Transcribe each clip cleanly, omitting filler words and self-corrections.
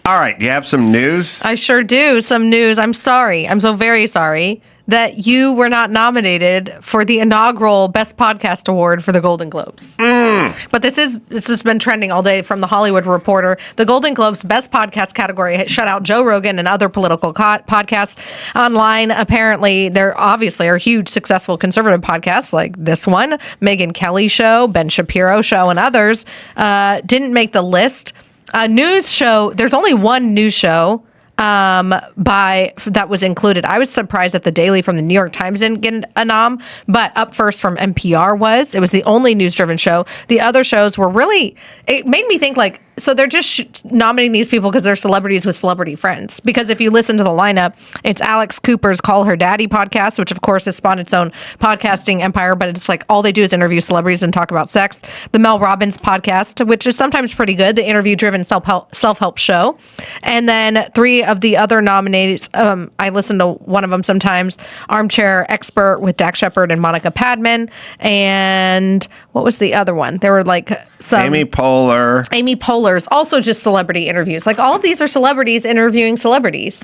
All right. You have some news? I sure do. Some news. I'm sorry. I'm so very sorry that you were not nominated for the inaugural Best Podcast Award for the Golden Globes. But this has been trending all day from The Hollywood Reporter. The Golden Globes Best Podcast category shut out Joe Rogan and other political podcasts online. Apparently, there obviously are huge, successful conservative podcasts like this one, Megyn Kelly Show, Ben Shapiro Show, and others didn't make the list. A news show, there's only one news show that was included. I was surprised that The Daily from the New York Times didn't get a nom, but Up First from NPR was. It was the only news-driven show. The other shows were really, it made me think like, so they're just nominating these people because they're celebrities with celebrity friends. Because if you listen to the lineup, it's Alex Cooper's Call Her Daddy podcast, which of course has spawned its own podcasting empire, but it's like all they do is interview celebrities and talk about sex. The Mel Robbins podcast, which is sometimes pretty good, the interview-driven self-help show. And then three of the other nominees, I listen to one of them sometimes, Armchair Expert with Dak Shepard and Monica Padman. And what was the other one? There were like some... Amy Poehler's also just celebrity interviews. Like all of these are celebrities interviewing celebrities.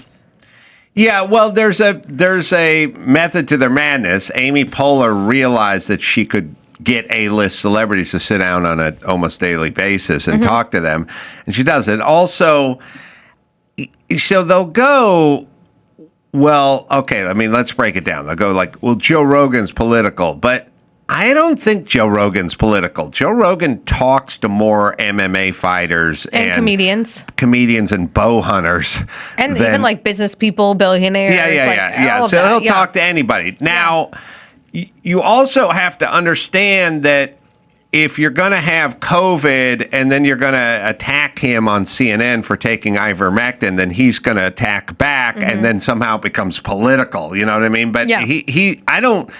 Yeah, well, there's a method to their madness. Amy Poehler realized that she could get A-list celebrities to sit down on an almost daily basis and talk to them, and she does it. Also, so they'll go, well, okay, I mean, let's break it down. They'll go like, well, Joe Rogan's political, but I don't think Joe Rogan's political. Joe Rogan talks to more MMA fighters and comedians and bow hunters. And even like business people, billionaires. Yeah. So he'll talk to anybody. Now, you also have to understand that if you're going to have COVID and then you're going to attack him on CNN for taking ivermectin, then he's going to attack back and then somehow it becomes political. You know what I mean? But I don't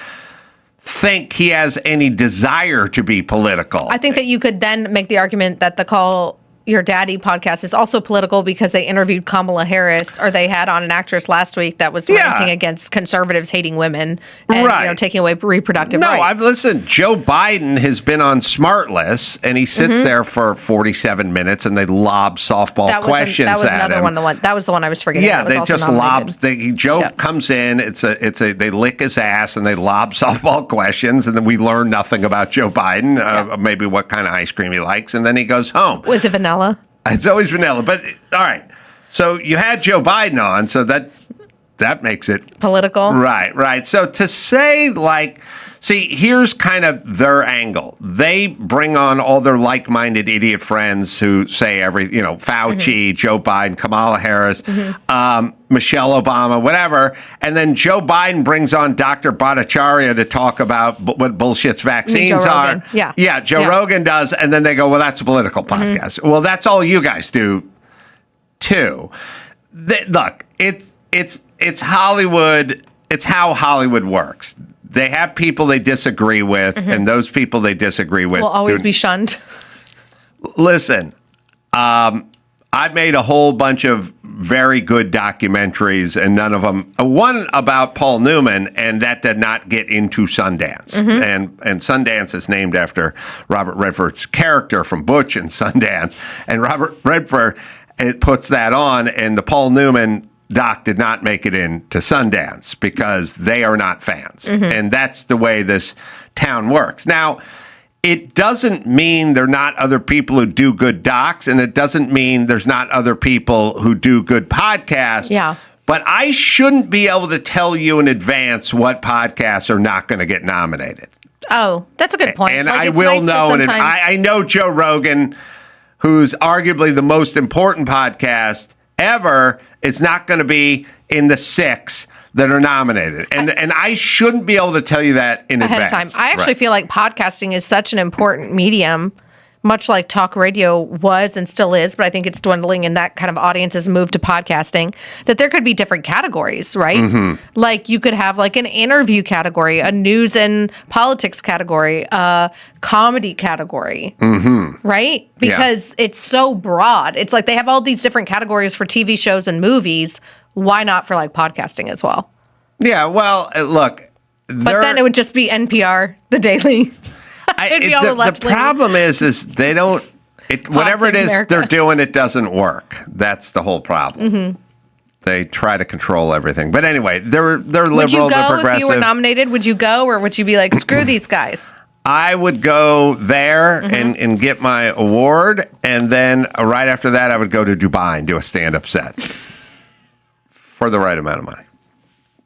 think he has any desire to be political. I think that you could then make the argument that the Call Your Daddy podcast is also political because they interviewed Kamala Harris, or they had on an actress last week that was ranting against conservatives hating women and taking away reproductive rights. No, listen, Joe Biden has been on Smartless, and he sits there for 47 minutes, and they lob softball questions at him. That was another one. That was the one I was forgetting. Yeah, they just lob. Joe comes in. They lick his ass, and they lob softball questions, and then we learn nothing about Joe Biden, maybe what kind of ice cream he likes, and then he goes home. Was it vanilla? It's always vanilla, but all right. So you had Joe Biden on, so that makes it political. Right. So to say here's kind of their angle. They bring on all their like-minded idiot friends who say Fauci, Joe Biden, Kamala Harris, Michelle Obama, whatever. And then Joe Biden brings on Dr. Bhattacharya to talk about what bullshit's vaccines are. Yeah, Joe Rogan does. And then they go, well, that's a political podcast. Well, that's all you guys do, too. Look, it's Hollywood. It's how Hollywood works. They have people they disagree with, and those people they disagree with will always be shunned. Listen, I've made a whole bunch of very good documentaries, and none of them. One about Paul Newman, and that did not get into Sundance. And Sundance is named after Robert Redford's character from Butch and Sundance. And Robert Redford puts that on, and the Paul Newman doc did not make it into Sundance because they are not fans. And that's the way this town works. Now, it doesn't mean there are not other people who do good docs, and it doesn't mean there's not other people who do good podcasts. Yeah. But I shouldn't be able to tell you in advance what podcasts are not going to get nominated. Oh, that's a good point. And I will know. And I know Joe Rogan, who's arguably the most important podcast ever, is not going to be in the 6 that are nominated. And I shouldn't be able to tell you that in advance. Ahead of time. I actually feel like podcasting is such an important medium, much like talk radio was and still is, but I think it's dwindling and that kind of audience has moved to podcasting, that there could be different categories, right? Like you could have like an interview category, a news and politics category, a comedy category, right? Because it's so broad. It's like they have all these different categories for TV shows and movies. Why not for like podcasting as well? Yeah, well, look. But then it would just be NPR, The Daily. The problem is they don't. Whatever it is America. they're doing, it doesn't work. That's the whole problem. They try to control everything. But anyway, they're liberal, would you they're go progressive. if you were nominated? Would you go, or would you be like, screw these guys? I would go there and get my award, and then right after that, I would go to Dubai and do a stand-up set for the right amount of money.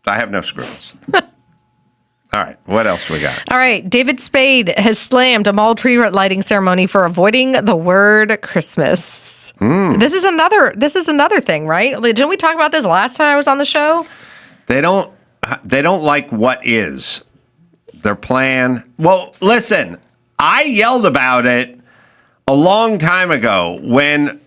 I have no scruples. All right, what else we got? All right, David Spade has slammed a mall tree lighting ceremony for avoiding the word Christmas. This is another thing, right? Didn't we talk about this last time I was on the show? They don't like what is their plan. Well, listen, I yelled about it a long time ago when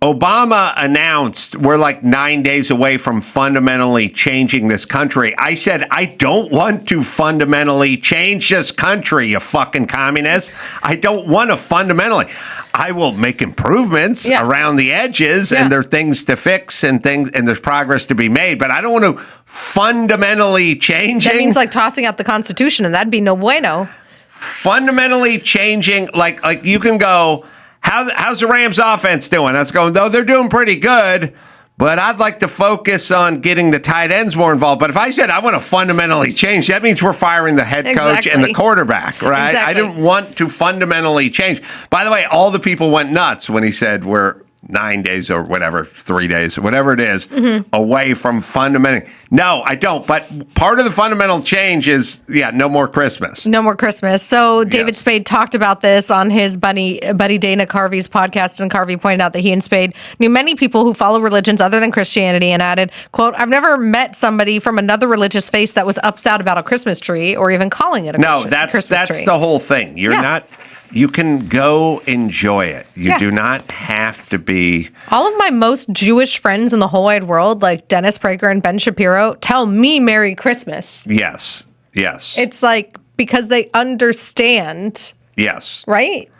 Obama announced we're like 9 days away from fundamentally changing this country. I said, I don't want to fundamentally change this country, you fucking communist. I don't want to fundamentally. I will make improvements around the edges, and there are things to fix and there's progress to be made, but I don't want to fundamentally change. That means like tossing out the Constitution, and that'd be no bueno. Fundamentally changing, like you can go, how's the Rams offense doing? I was going, though they're doing pretty good, but I'd like to focus on getting the tight ends more involved. But if I said I want to fundamentally change, that means we're firing the head coach and the quarterback, right? Exactly. I didn't want to fundamentally change. By the way, all the people went nuts when he said we're 9 days or whatever, 3 days, whatever it is, away from fundamental. No, I don't. But part of the fundamental change is, no more Christmas. No more Christmas. So David Spade talked about this on his buddy Dana Carvey's podcast, and Carvey pointed out that he and Spade knew many people who follow religions other than Christianity, and added, quote, I've never met somebody from another religious faith that was upset about a Christmas tree or even calling it a Christmas tree. That's the whole thing. You're not... You can go enjoy it. You do not have to be... All of my most Jewish friends in the whole wide world, like Dennis Prager and Ben Shapiro, tell me Merry Christmas. Yes. It's like, because they understand... Yes. Right?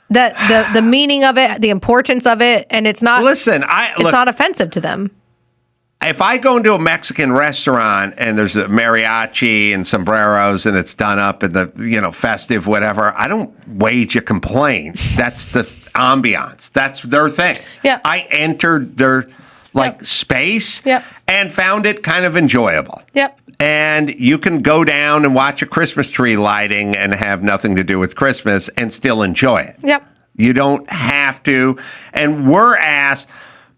That the meaning of it, the importance of it, and it's not... Listen, it's not offensive to them. If I go into a Mexican restaurant and there's a mariachi and sombreros and it's done up in the, festive whatever, I don't wage a complaint. That's the ambiance. That's their thing. Yeah. I entered their space and found it kind of enjoyable. Yep. And you can go down and watch a Christmas tree lighting and have nothing to do with Christmas and still enjoy it. Yep. You don't have to. And we're asked,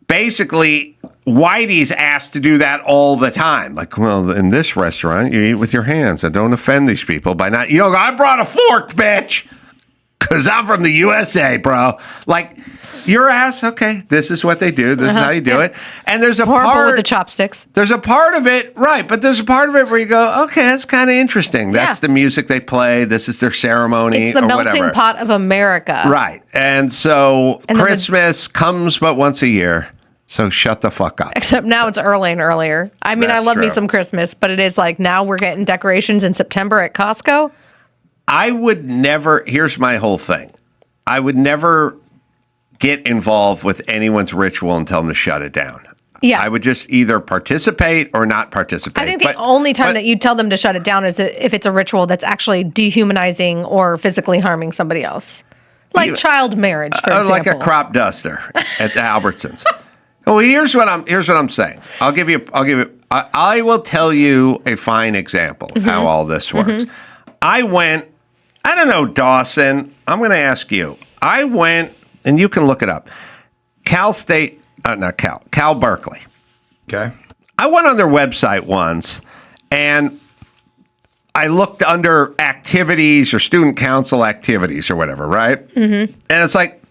basically, Whitey's asked to do that all the time. Like, well, in this restaurant, you eat with your hands and don't offend these people by not, I brought a fork, bitch, because I'm from the USA, bro. Like, your ass, okay, this is what they do. This is how you do it. And there's a part with the chopsticks. There's a part of it, right, but there's a part of it where you go, okay, that's kind of interesting. That's the music they play. This is their ceremony. It's the melting whatever. pot of America. Right. And so Christmas comes but once a year. So shut the fuck up. Except now it's early and earlier. I mean, I love me some Christmas, but it is like now we're getting decorations in September at Costco. I would never, here's my whole thing. I would never get involved with anyone's ritual and tell them to shut it down. Yeah. I would just either participate or not participate. I think the only time that you tell them to shut it down is if it's a ritual that's actually dehumanizing or physically harming somebody else. Like child marriage, for example. Like a crop duster at the Albertsons. Well, here's what I'm saying. I will tell you a fine example of how all this works. I don't know, Dawson, I'm going to ask you. I went, and you can look it up. Cal Berkeley. Okay. I went on their website once, and I looked under activities or student council activities or whatever, right? And it's like,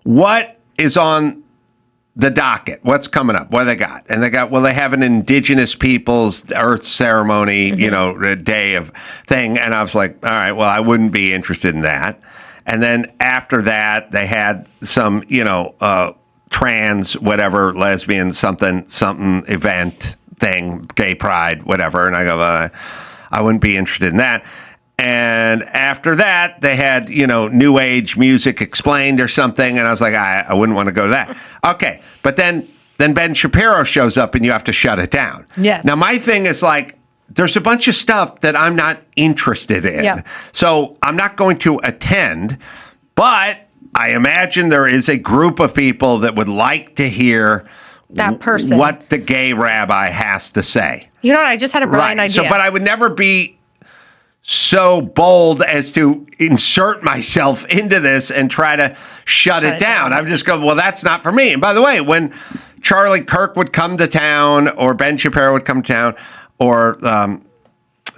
what is on the docket? What's coming up? What do they got? And they have an Indigenous Peoples Earth Ceremony, a day of thing. And I was like, all right, well, I wouldn't be interested in that. And then after that, they had some, trans, whatever, lesbian, something event thing, gay pride, whatever. And I go, I wouldn't be interested in that. And after that, they had, new age music explained or something. And I was like, I wouldn't want to go to that. Okay. But then Ben Shapiro shows up and you have to shut it down. Yes. Now, my thing is like, there's a bunch of stuff that I'm not interested in. Yeah. So I'm not going to attend, but I imagine there is a group of people that would like to hear that person what the gay rabbi has to say. You know what? I just had a brilliant idea. So, but I would never be so bold as to insert myself into this and try to shut it down. I would just go, well, that's not for me. And by the way, when Charlie Kirk would come to town, or Ben Shapiro would come to town, or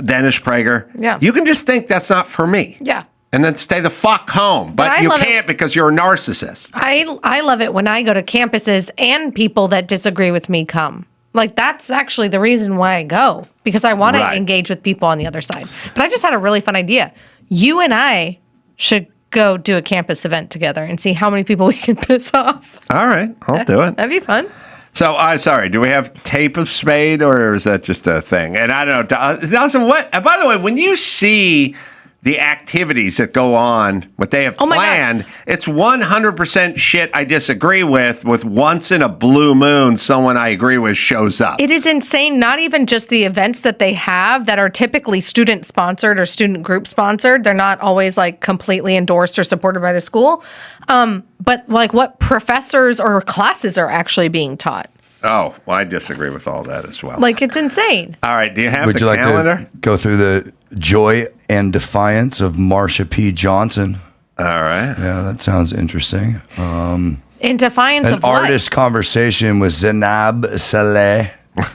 Dennis Prager, you can just think that's not for me. Yeah. And then stay the fuck home. But you can't because you're a narcissist. I love it when I go to campuses and people that disagree with me come. Like, that's actually the reason why I go, because I want to engage with people on the other side. But I just had a really fun idea. You and I should go do a campus event together and see how many people we can piss off. All right, I'll do it. That'd be fun. So, sorry, do we have tape of Spade, or is that just a thing? And I don't know. Dawson, what? By the way, when you see the activities that go on, what they have planned, it's 100% shit I disagree with once in a blue moon, someone I agree with shows up. It is insane. Not even just the events that they have that are typically student sponsored or student group sponsored. They're not always like completely endorsed or supported by the school. But like what professors or classes are actually being taught. Oh, well, I disagree with all that as well. Like, it's insane. All right, do you have Would the you like calendar? to go through the joy and defiance of Marsha P. Johnson? All right. Yeah, that sounds interesting. In defiance An of what? artist conversation with Zainab Saleh.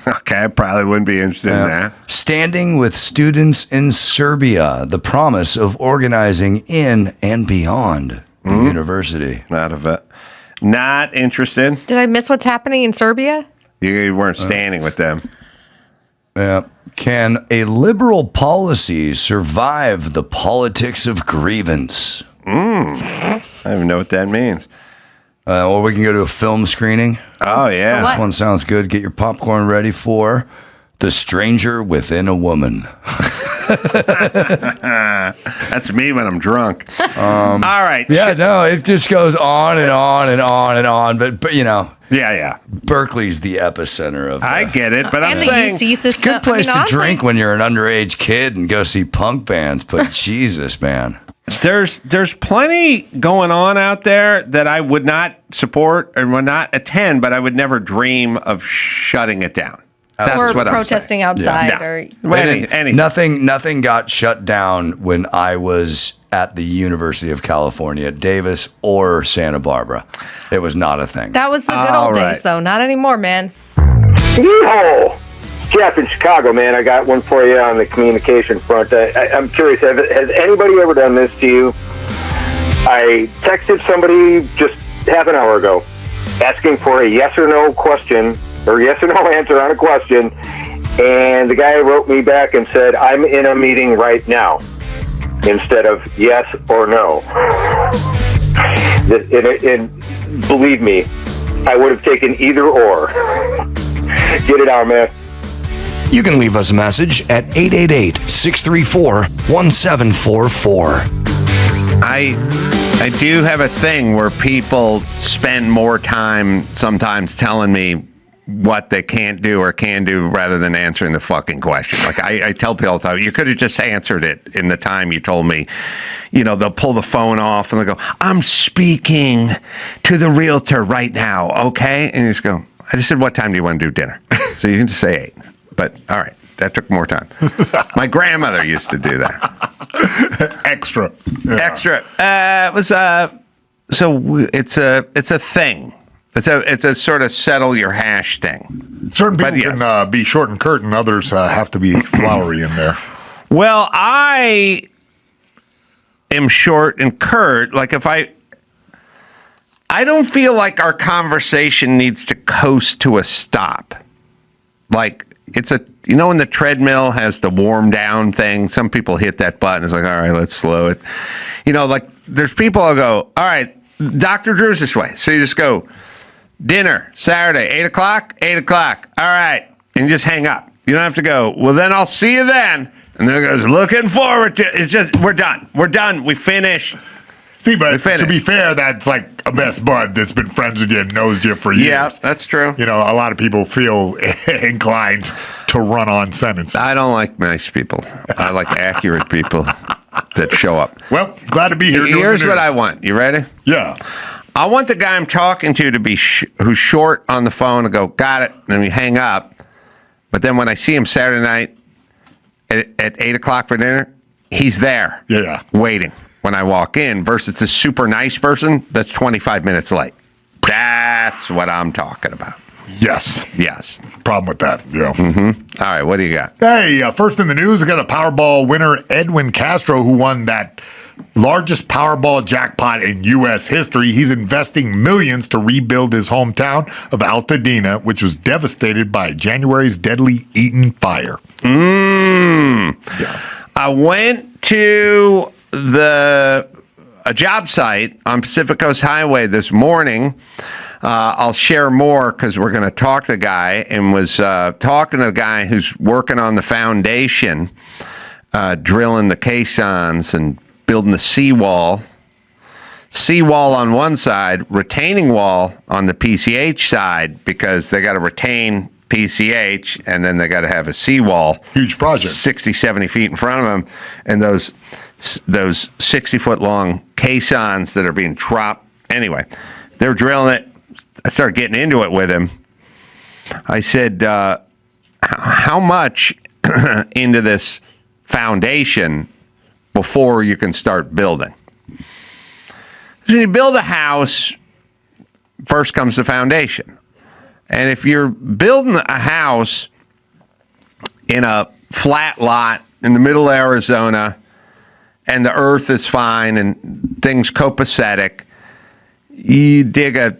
Okay, I probably wouldn't be interested in that. Standing with students in Serbia, the promise of organizing in and beyond the university. Not interested. Did I miss what's happening in Serbia? You weren't standing with them. Yeah. Can a liberal policy survive the politics of grievance? I don't even know what that means. Or we can go to a film screening. Oh, yeah. This one sounds good. Get your popcorn ready for The Stranger Within a Woman. That's me when I'm drunk. All right. Yeah, no, it just goes on and on and on and on. But you know. Yeah. Berkeley's the epicenter of. I get it, but I'm saying UC system. it's a good place to drink when you're an underage kid and go see punk bands. But Jesus, man. There's plenty going on out there that I would not support and would not attend, but I would never dream of shutting it down. That's or what protesting outside, or anything. Nothing got shut down when I was at the University of California at Davis or Santa Barbara. It was not a thing. that was the good old days, though. Not anymore, man. Yeehaw! Jeff in Chicago, man. I got one for you on the communication front. I'm curious, has anybody ever done this to you? I texted somebody just half an hour ago asking for a yes or no question, or yes or no answer on a question, and the guy wrote me back and said, I'm in a meeting right now, instead of yes or no. And believe me, I would have taken either or. Get it out, man. You can leave us a message at 888-634-1744. I do have a thing where people spend more time sometimes telling me what they can't do or can do rather than answering the fucking question. Like I tell people all the time, you could have just answered it in the time you told me. You know, they'll pull the phone off and they'll go, I'm speaking to the realtor right now, okay? And you just go, I just said, what time do you want to do dinner? So you can just say 8. But all right, that took more time. My grandmother used to do that. Extra. Yeah. Extra. It was so it's a thing. It's a sort of settle your hash thing. Certain people can be short and curt, and others have to be flowery in there. Well, I am short and curt. Like if I don't feel like our conversation needs to coast to a stop. Like it's when the treadmill has the warm down thing, some people hit that button. It's like, all right, let's slow it. Like there's people who go, all right, Dr. Drew's this way. So you just go, dinner, Saturday, 8 o'clock, 8 o'clock. All right. And you just hang up. You don't have to go, well, then I'll see you then. And then it goes, looking forward to it. It's just, we're done. We're done. We finished. See, but to be fair, that's like a best bud that's been friends with you and knows you for years. Yeah, that's true. A lot of people feel inclined to run on sentences. I don't like nice people. I like accurate people that show up. Well, glad to be here. Here's what I want. You ready? Yeah. I want the guy I'm talking to be who's short on the phone to go, got it, and then we hang up. But then when I see him Saturday night at 8 o'clock for dinner, he's there, waiting when I walk in, versus the super nice person that's 25 minutes late. That's what I'm talking about. Yes. Problem with that. Yeah. Mm-hmm. All right. What do you got? Hey, first in the news, I got a Powerball winner, Edwin Castro, who won that largest Powerball jackpot in U.S. history. He's investing millions to rebuild his hometown of Altadena, which was devastated by January's deadly Eaton fire. Yeah. I went to a job site on Pacific Coast Highway this morning. I'll share more because we're going to talk to the guy, and was talking to the guy who's working on the foundation, drilling the caissons and building the seawall. Seawall on one side, retaining wall on the PCH side, because they got to retain PCH, and then they got to have a seawall. Huge project. 60, 70 feet in front of them, and those 60-foot long caissons that are being dropped. Anyway, they're drilling it. I started getting into it with him. I said, how much into this foundation before you can start building? So you build a house, first comes the foundation. And if you're building a house in a flat lot in the middle of Arizona, and the earth is fine and things copacetic, you dig a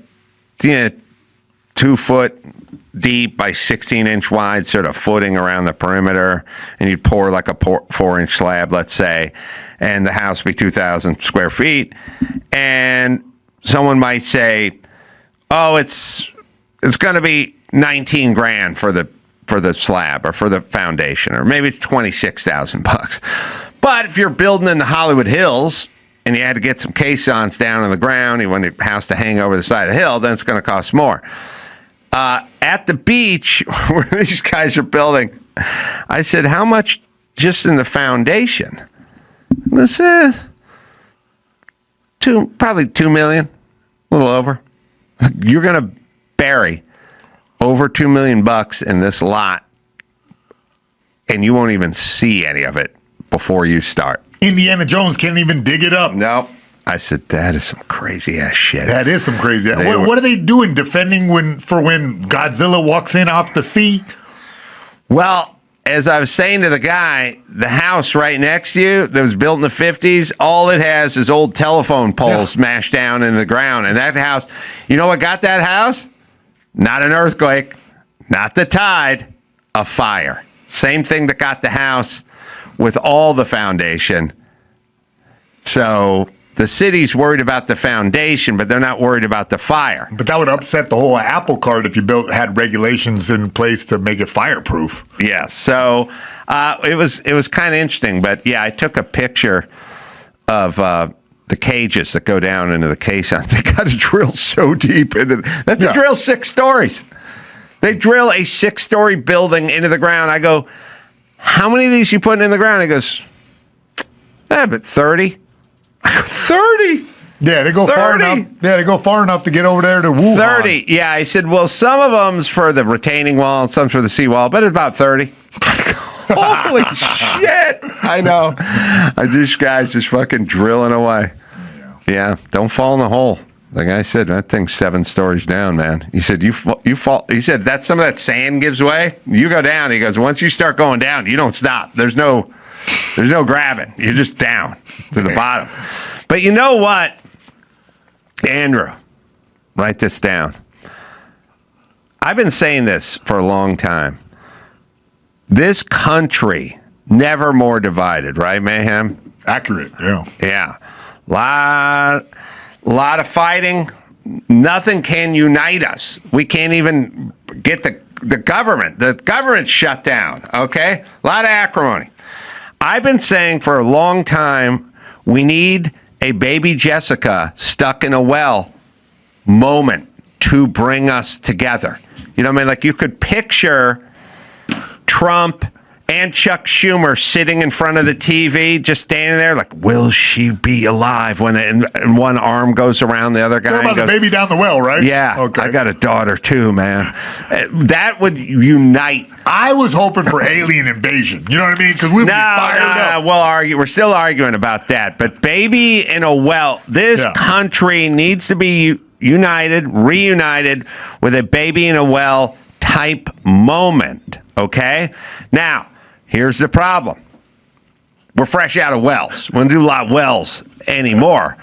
2-foot deep by 16-inch wide sort of footing around the perimeter, and you'd pour like a 4-inch slab, let's say, and the house would be 2,000 square feet. And someone might say, oh, it's going to be 19 grand for the slab or for the foundation, or maybe it's 26,000 bucks. But if you're building in the Hollywood Hills and you had to get some caissons down on the ground, you want your house to hang over the side of the hill, then it's going to cost more. At the beach where these guys are building, I said, how much just in the foundation? This is probably $2 million, a little over. You're going to bury over $2 million in this lot, and you won't even see any of it before you start. Indiana Jones can't even dig it up. Nope. I said, that is some crazy ass shit. That is some crazy ass. What are they doing? Defending when Godzilla walks in off the sea? Well, as I was saying to the guy, the house right next to you that was built in the 50s, all it has is old telephone poles smashed down in the ground. And that house, you know what got that house? Not an earthquake, not the tide, a fire. Same thing that got the house with all the foundation. So the city's worried about the foundation, but they're not worried about the fire. But that would upset the whole Apple Cart if you had regulations in place to make it fireproof. Yeah, so it was kind of interesting. But yeah, I took a picture of the cages that go down into the caisson. They got to drill so deep into to drill 6 stories. They drill a 6-story building into the ground. I go, how many of these you putting in the ground? He goes, but 30. 30? Yeah, they go 30. Far enough. Yeah, they go far enough to get over there to Wuhan. 30. Yeah, I said, well, some of them's for the retaining wall, and some's for the seawall, but it's about 30. Holy shit! I know. These guys just fucking drilling away. Yeah, don't fall in the hole. The guy said, that thing's 7 stories down, man. He said, you fall. He said, that's some of that sand gives way. You go down. He goes, once you start going down, you don't stop. There's no grabbing. You're just down to the bottom. But you know what, Andrew, write this down. I've been saying this for a long time. This country, never more divided, right, Mayhem? Accurate, yeah. Yeah. Lot of fighting. Nothing can unite us. We can't even get the government. The government's shut down, okay? A lot of acrimony. I've been saying for a long time, we need a baby Jessica stuck in a well moment to bring us together. You know what I mean? Like, you could picture Trump and Chuck Schumer sitting in front of the TV, just standing there like, will she be alive when and one arm goes around the other guy? Talking about the baby down the well, right? Yeah. Okay. I got a daughter too, man. That would unite. I was hoping for alien invasion. You know what I mean? Because we would be fired up. We'll argue. We're still arguing about that. But baby in a well, this country needs to be reunited with a baby in a well type moment. Okay? Now, here's the problem. We're fresh out of wells. We don't do a lot of wells anymore.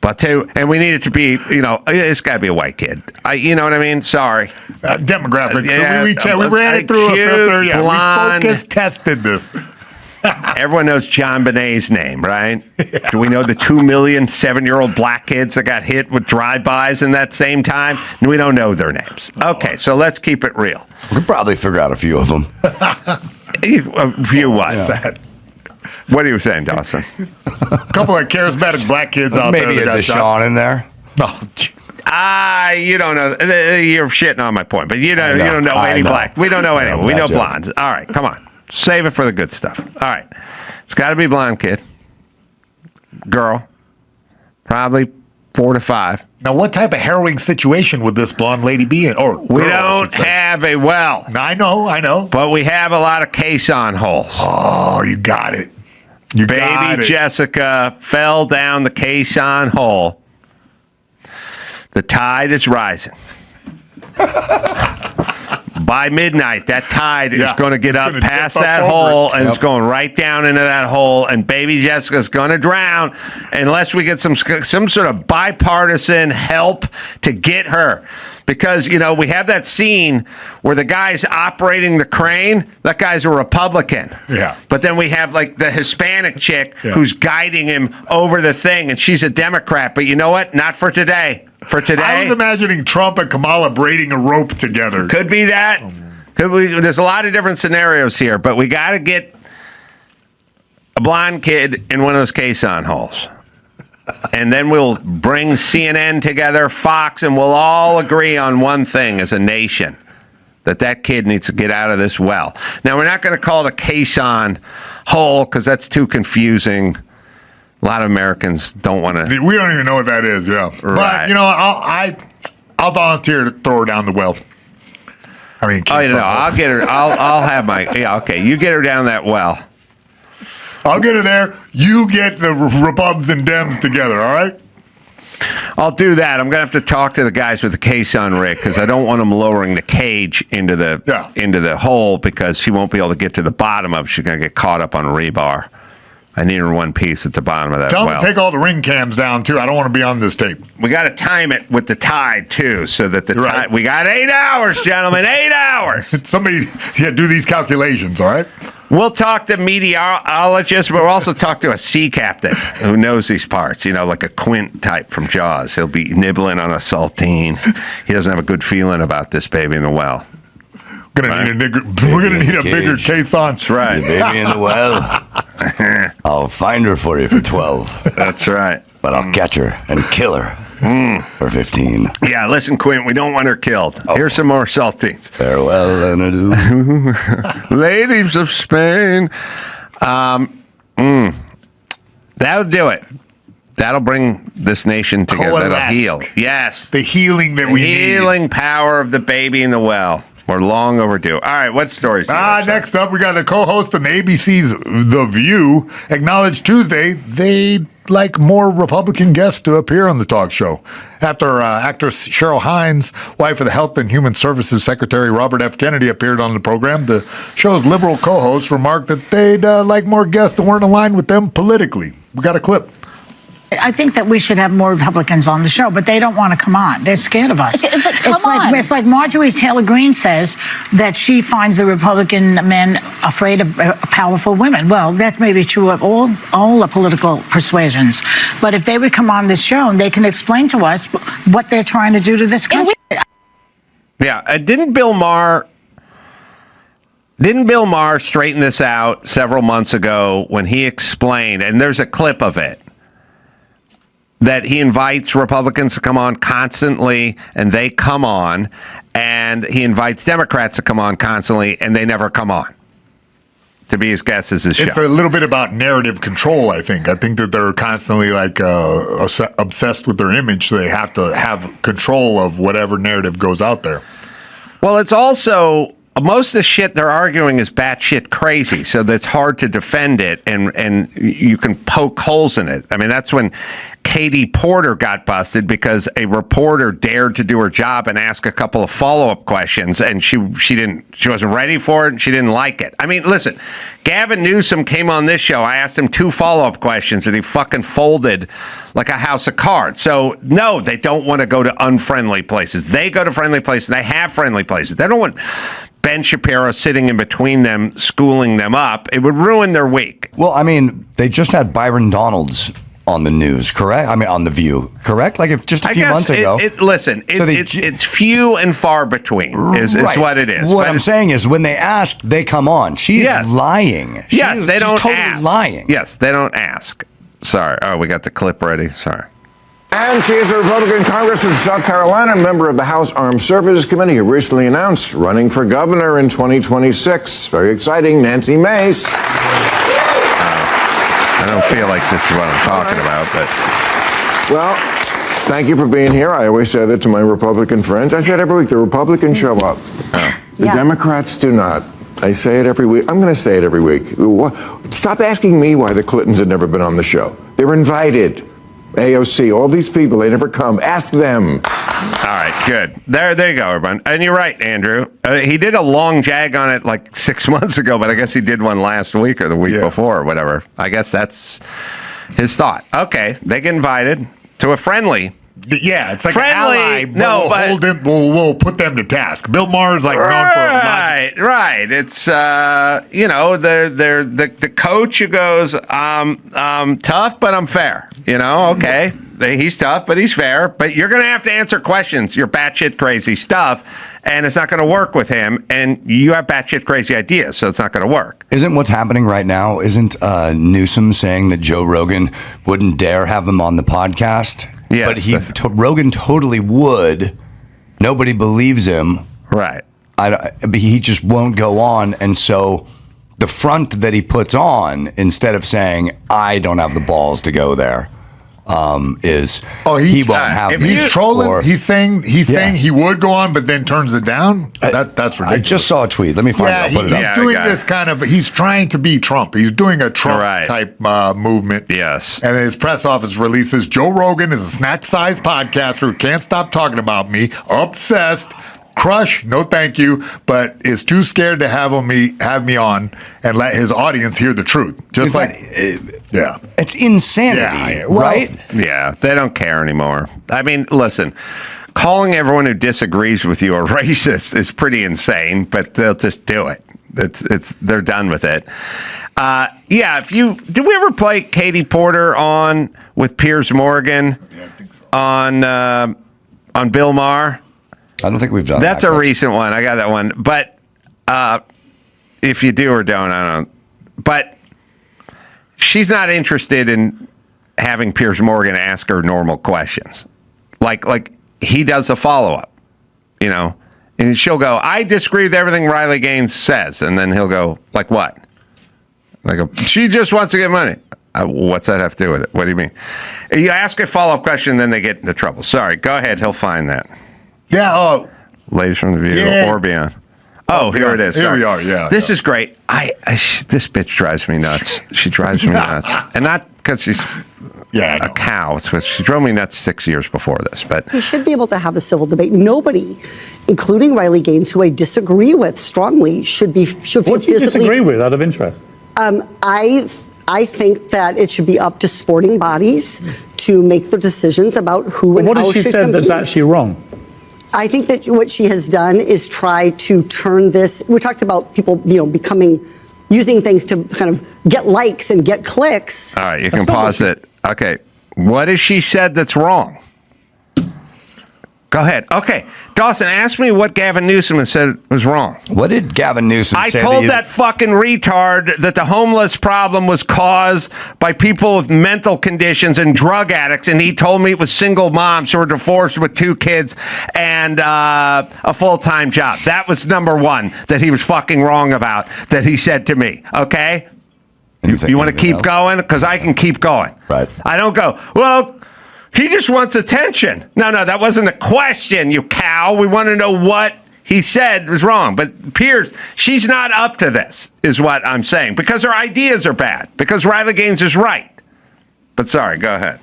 But and we need it to be, it's got to be a white kid. You know what I mean? Sorry. Demographics. So we ran it through a filter. Yeah, blonde, we focus tested this. Everyone knows John Bonet's name, right? Yeah. Do we know the 2 million 7-year-old black kids that got hit with drive-bys in that same time? We don't know their names. Okay, so let's keep it real. We could probably figure out a few of them. A few what? Yeah. What are you saying, Dawson? A couple of charismatic black kids out there. Maybe a Deshaun in there. You don't know. You're shitting on my point, but you don't know any black. We don't know anyone. We know blondes. All right, come on. Save it for the good stuff. All right. It's got to be blonde kid. Girl. Probably 4 to 5. Now, what type of harrowing situation would this blonde lady be in? We don't have a well. I know. But we have a lot of caisson holes. Oh, you got it. Baby Jessica fell down the caisson hole. The tide is rising. By midnight, that tide is going to get up past that hole, and it's going right down into that hole, and baby Jessica's going to drown unless we get some sort of bipartisan help to get her. Because, we have that scene where the guy's operating the crane. That guy's a Republican. Yeah. But then we have, the Hispanic chick who's guiding him over the thing, and she's a Democrat. But you know what? Not for today. For today. I was imagining Trump and Kamala braiding a rope together. Could be that. There's a lot of different scenarios here, but we got to get a blonde kid in one of those caisson holes. And then we'll bring CNN together, Fox, and we'll all agree on one thing as a nation, that kid needs to get out of this well. Now, we're not going to call it a caisson hole because that's too confusing. A lot of Americans don't want to. We don't even know what that is, yeah. Right. But, I'll volunteer to throw her down the well. I mean, I'll get her. I'll have my. Yeah, okay. You get her down that well. I'll get her there. You get the Repubs and Dems together, all right? I'll do that. I'm going to have to talk to the guys with the caisson rig because I don't want them lowering the cage into the hole because she won't be able to get to the bottom of it. She's going to get caught up on rebar. I need her in one piece at the bottom of that well. Tell them to take all the ring cams down, too. I don't want to be on this tape. We got to time it with the tide, too, so that the tide... We got 8 hours, gentlemen, 8 hours. Somebody do these calculations, all right? We'll talk to meteorologists, but we'll also talk to a sea captain who knows these parts, like a Quint type from Jaws. He'll be nibbling on a saltine. He doesn't have a good feeling about this baby in the well. We're gonna need a bigger caisson. That's right. The baby in the well. I'll find her for you for 12. That's right. But I'll catch her and kill her for 15. Yeah, listen, Quint, we don't want her killed. Here's some more saltines. Farewell and adieu. Ladies of Spain. That'll do it. That'll bring this nation together. That'll heal. Yes. The healing that we need. Healing power of the baby in the well. We're long overdue. All right, what stories do you have? Next up, we got the co-host of ABC's The View acknowledged Tuesday they'd like more Republican guests to appear on the talk show. After actress Cheryl Hines, wife of the Health and Human Services Secretary Robert F. Kennedy, appeared on the program, the show's liberal co-host remarked that they'd like more guests that weren't aligned with them politically. We got a clip. I think that we should have more Republicans on the show, but they don't want to come on. They're scared of us. But It's like Marjorie Taylor Greene says that she finds the Republican men afraid of powerful women. Well, that may be true of all the political persuasions. But if they would come on this show and they can explain to us what they're trying to do to this country. Yeah, didn't Bill Maher straighten this out several months ago when he explained, and there's a clip of it, that he invites Republicans to come on constantly, and they come on, and he invites Democrats to come on constantly, and they never come on. to be his guest as his show. It's a little bit about narrative control, I think. I think that they're constantly like obsessed with their image, so they have to have control of whatever narrative goes out there. Well, it's also most of the shit they're arguing is batshit crazy, so that's hard to defend it, and you can poke holes in it. I mean, that's when Katie Porter got busted because a reporter dared to do her job and ask a couple of follow-up questions, and she wasn't ready for it, and she didn't like it. I mean, listen, Gavin Newsom came on this show. I asked him 2 follow-up questions, and he fucking folded like a house of cards. So, no, they don't want to go to unfriendly places. They go to friendly places. They have friendly places. They don't want Ben Shapiro sitting in between them, schooling them up. It would ruin their week. Well, I mean, they just had Byron Donalds on the news, correct? I mean, on The View, correct? Like if just a few months ago. It's few and far between is what it is. What I'm saying is when they ask, they come on. She's lying. Yes, they don't totally ask. Lying. Yes, they don't ask. Sorry. Oh, we got the clip ready. Sorry. And she is a Republican congressman from South Carolina, member of the House Armed Services Committee, who recently announced running for governor in 2026. Very exciting, Nancy Mace. I don't feel like this is what I'm talking about, but... Well, thank you for being here. I always say that to my Republican friends. I say it every week. The Republicans show up. The Democrats do not. I say it every week. I'm going to say it every week. Stop asking me why the Clintons have never been on the show. They were invited. AOC, all these people, they never come. Ask them. All right, good. There you go, everyone. And you're right, Andrew. He did a long jag on it like 6 months ago, but I guess he did one last week or the week before or whatever. I guess that's his thought. Okay, they get invited to a friendly. Yeah, it's like friendly, an ally, but we'll put them to task. Bill Maher's like known for right. It's they're the coach who goes, tough, but I'm fair. Okay, he's tough, but he's fair. But you're gonna have to answer questions. You're batshit crazy stuff, and it's not gonna work with him. And you have batshit crazy ideas, so it's not gonna work. Isn't what's happening right now? Isn't Newsom saying that Joe Rogan wouldn't dare have him on the podcast? Yes, but Rogan totally would. Nobody believes him. Right. But he just won't go on. And so the front that he puts on, instead of saying, I don't have the balls to go there, is he won't have. If he's trolling, he's saying he would go on, but then turns it down. That's ridiculous. I just saw a tweet. Let me find it. I'll put it up. He's doing this kind of. He's trying to be Trump. He's doing a Trump type movement. Yes. And his press office releases Joe Rogan is a snack-sized podcaster who can't stop talking about me. Obsessed. Crush, no thank you, but is too scared to have me on and let his audience hear the truth. Just it's insanity, right? Yeah, they don't care anymore. I mean, listen, calling everyone who disagrees with you a racist is pretty insane, but they'll just do it. They're done with it. Did we ever play Katie Porter on with Piers Morgan? Yeah, I think so. On Bill Maher? I don't think we've done that. That's a recent one. I got that one. But if you do or don't, I don't. But she's not interested in having Piers Morgan ask her normal questions. Like he does a follow-up, and she'll go, I disagree with everything Riley Gaines says. And then he'll go, like what? She just wants to get money. What's that have to do with it? What do you mean? You ask a follow-up question, then they get into trouble. Sorry. Go ahead. He'll find that. Yeah. Ladies from the View or Beyond. Oh, here it is. Here we are. Yeah. This is great. This bitch drives me nuts. She drives me nuts, and not because she's a cow. It's because she drove me nuts 6 years before this. But we should be able to have a civil debate. Nobody, including Riley Gaines, who I disagree with strongly, should feel What do you disagree with, out of interest? I think that it should be up to sporting bodies to make the decisions about who and how should compete. What has she said that's actually wrong? I think that what she has done is try to turn this. We talked about people, using things to kind of get likes and get clicks. All right, you can pause it. Okay, what has she said that's wrong? Go ahead. Okay. Dawson, ask me what Gavin Newsom said was wrong. What did Gavin Newsom say? I told that fucking retard that the homeless problem was caused by people with mental conditions and drug addicts, and he told me it was single moms who were divorced with 2 kids and a full-time job. That was number one that he was fucking wrong about, that he said to me, okay? You want to keep going? Because I can keep going. Right. I don't go, well, he just wants attention. No, that wasn't a question, you cow. We want to know what he said was wrong. But Piers, she's not up to this, is what I'm saying, because her ideas are bad, because Riley Gaines is right. But sorry, go ahead.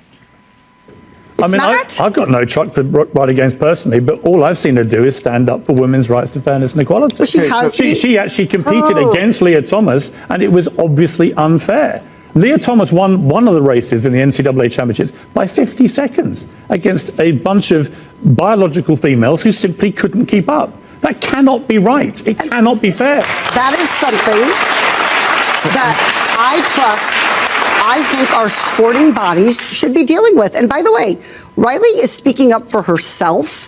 I've got no truck for Riley Gaines personally, but all I've seen her do is stand up for women's rights to fairness and equality. Well, she actually competed against Leah Thomas, and it was obviously unfair. Leah Thomas won one of the races in the NCAA championships by 50 seconds against a bunch of biological females who simply couldn't keep up. That cannot be right. It cannot be fair. That is something that I think our sporting bodies should be dealing with. And by the way, Riley is speaking up for herself,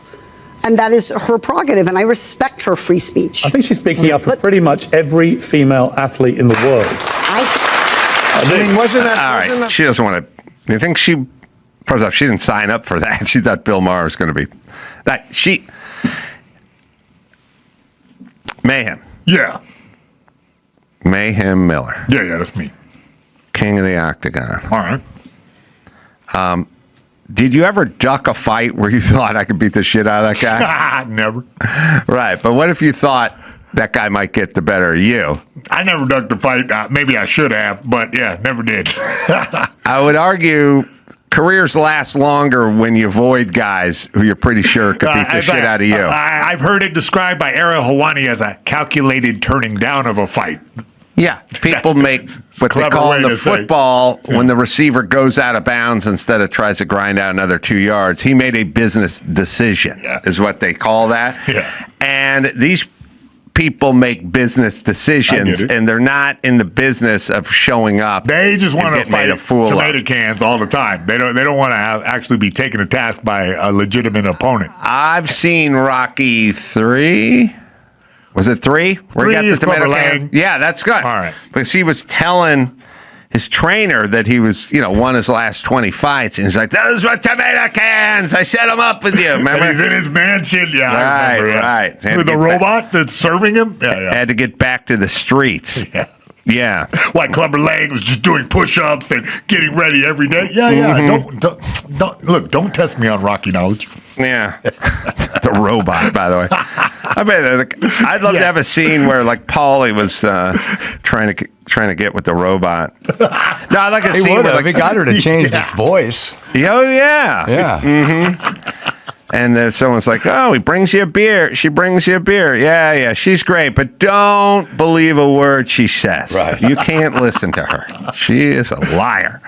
and that is her prerogative, and I respect her free speech. I think she's speaking up for pretty much every female athlete in the world. Wasn't that... All right, she doesn't want to... You think she... First off, she didn't sign up for that. She thought Bill Maher was going to be... Mayhem. Yeah. Mayhem Miller. Yeah, that's me. King of the Octagon. All right. Did you ever duck a fight where you thought I could beat the shit out of that guy? Never. Right, but what if you thought that guy might get the better of you? I never ducked a fight. Maybe I should have, but yeah, never did. I would argue careers last longer when you avoid guys who you're pretty sure could beat the shit out of you. I've heard it described by Ariel Helwani as a calculated turning down of a fight. Yeah, people make what they call in the football when the receiver goes out of bounds instead of tries to grind out another 2 yards. He made a business decision, is what they call that. Yeah. And these people make business decisions, and they're not in the business of showing up. They just want to fight tomato of. cans all the time. They don't want to actually be taken to task by a legitimate opponent. I've seen Rocky 3. Was it 3? Where he got the tomato cans? Yeah, that's good. All right. Because he was telling his trainer that he was, won his last 20 fights. And he's like, those were tomato cans. I set them up with you. Remember? And he's in his mansion. Yeah, I remember. Right. With the robot that's serving him? Yeah. Had to get back to the streets. Yeah. Like Clubber Lang was just doing push-ups and getting ready every day. Yeah. Mm-hmm. Don't test me on Rocky knowledge. Yeah. The robot, by the way. I'd love to have a scene where like Paulie was trying to get with the robot. No, I'd like a scene where they got her to change its voice. Oh yeah. Yeah. Mm-hmm. And then someone's like, "Oh, he brings you a beer. She brings you a beer. Yeah, she's great, but don't believe a word she says. Right. You can't listen to her. She is a liar."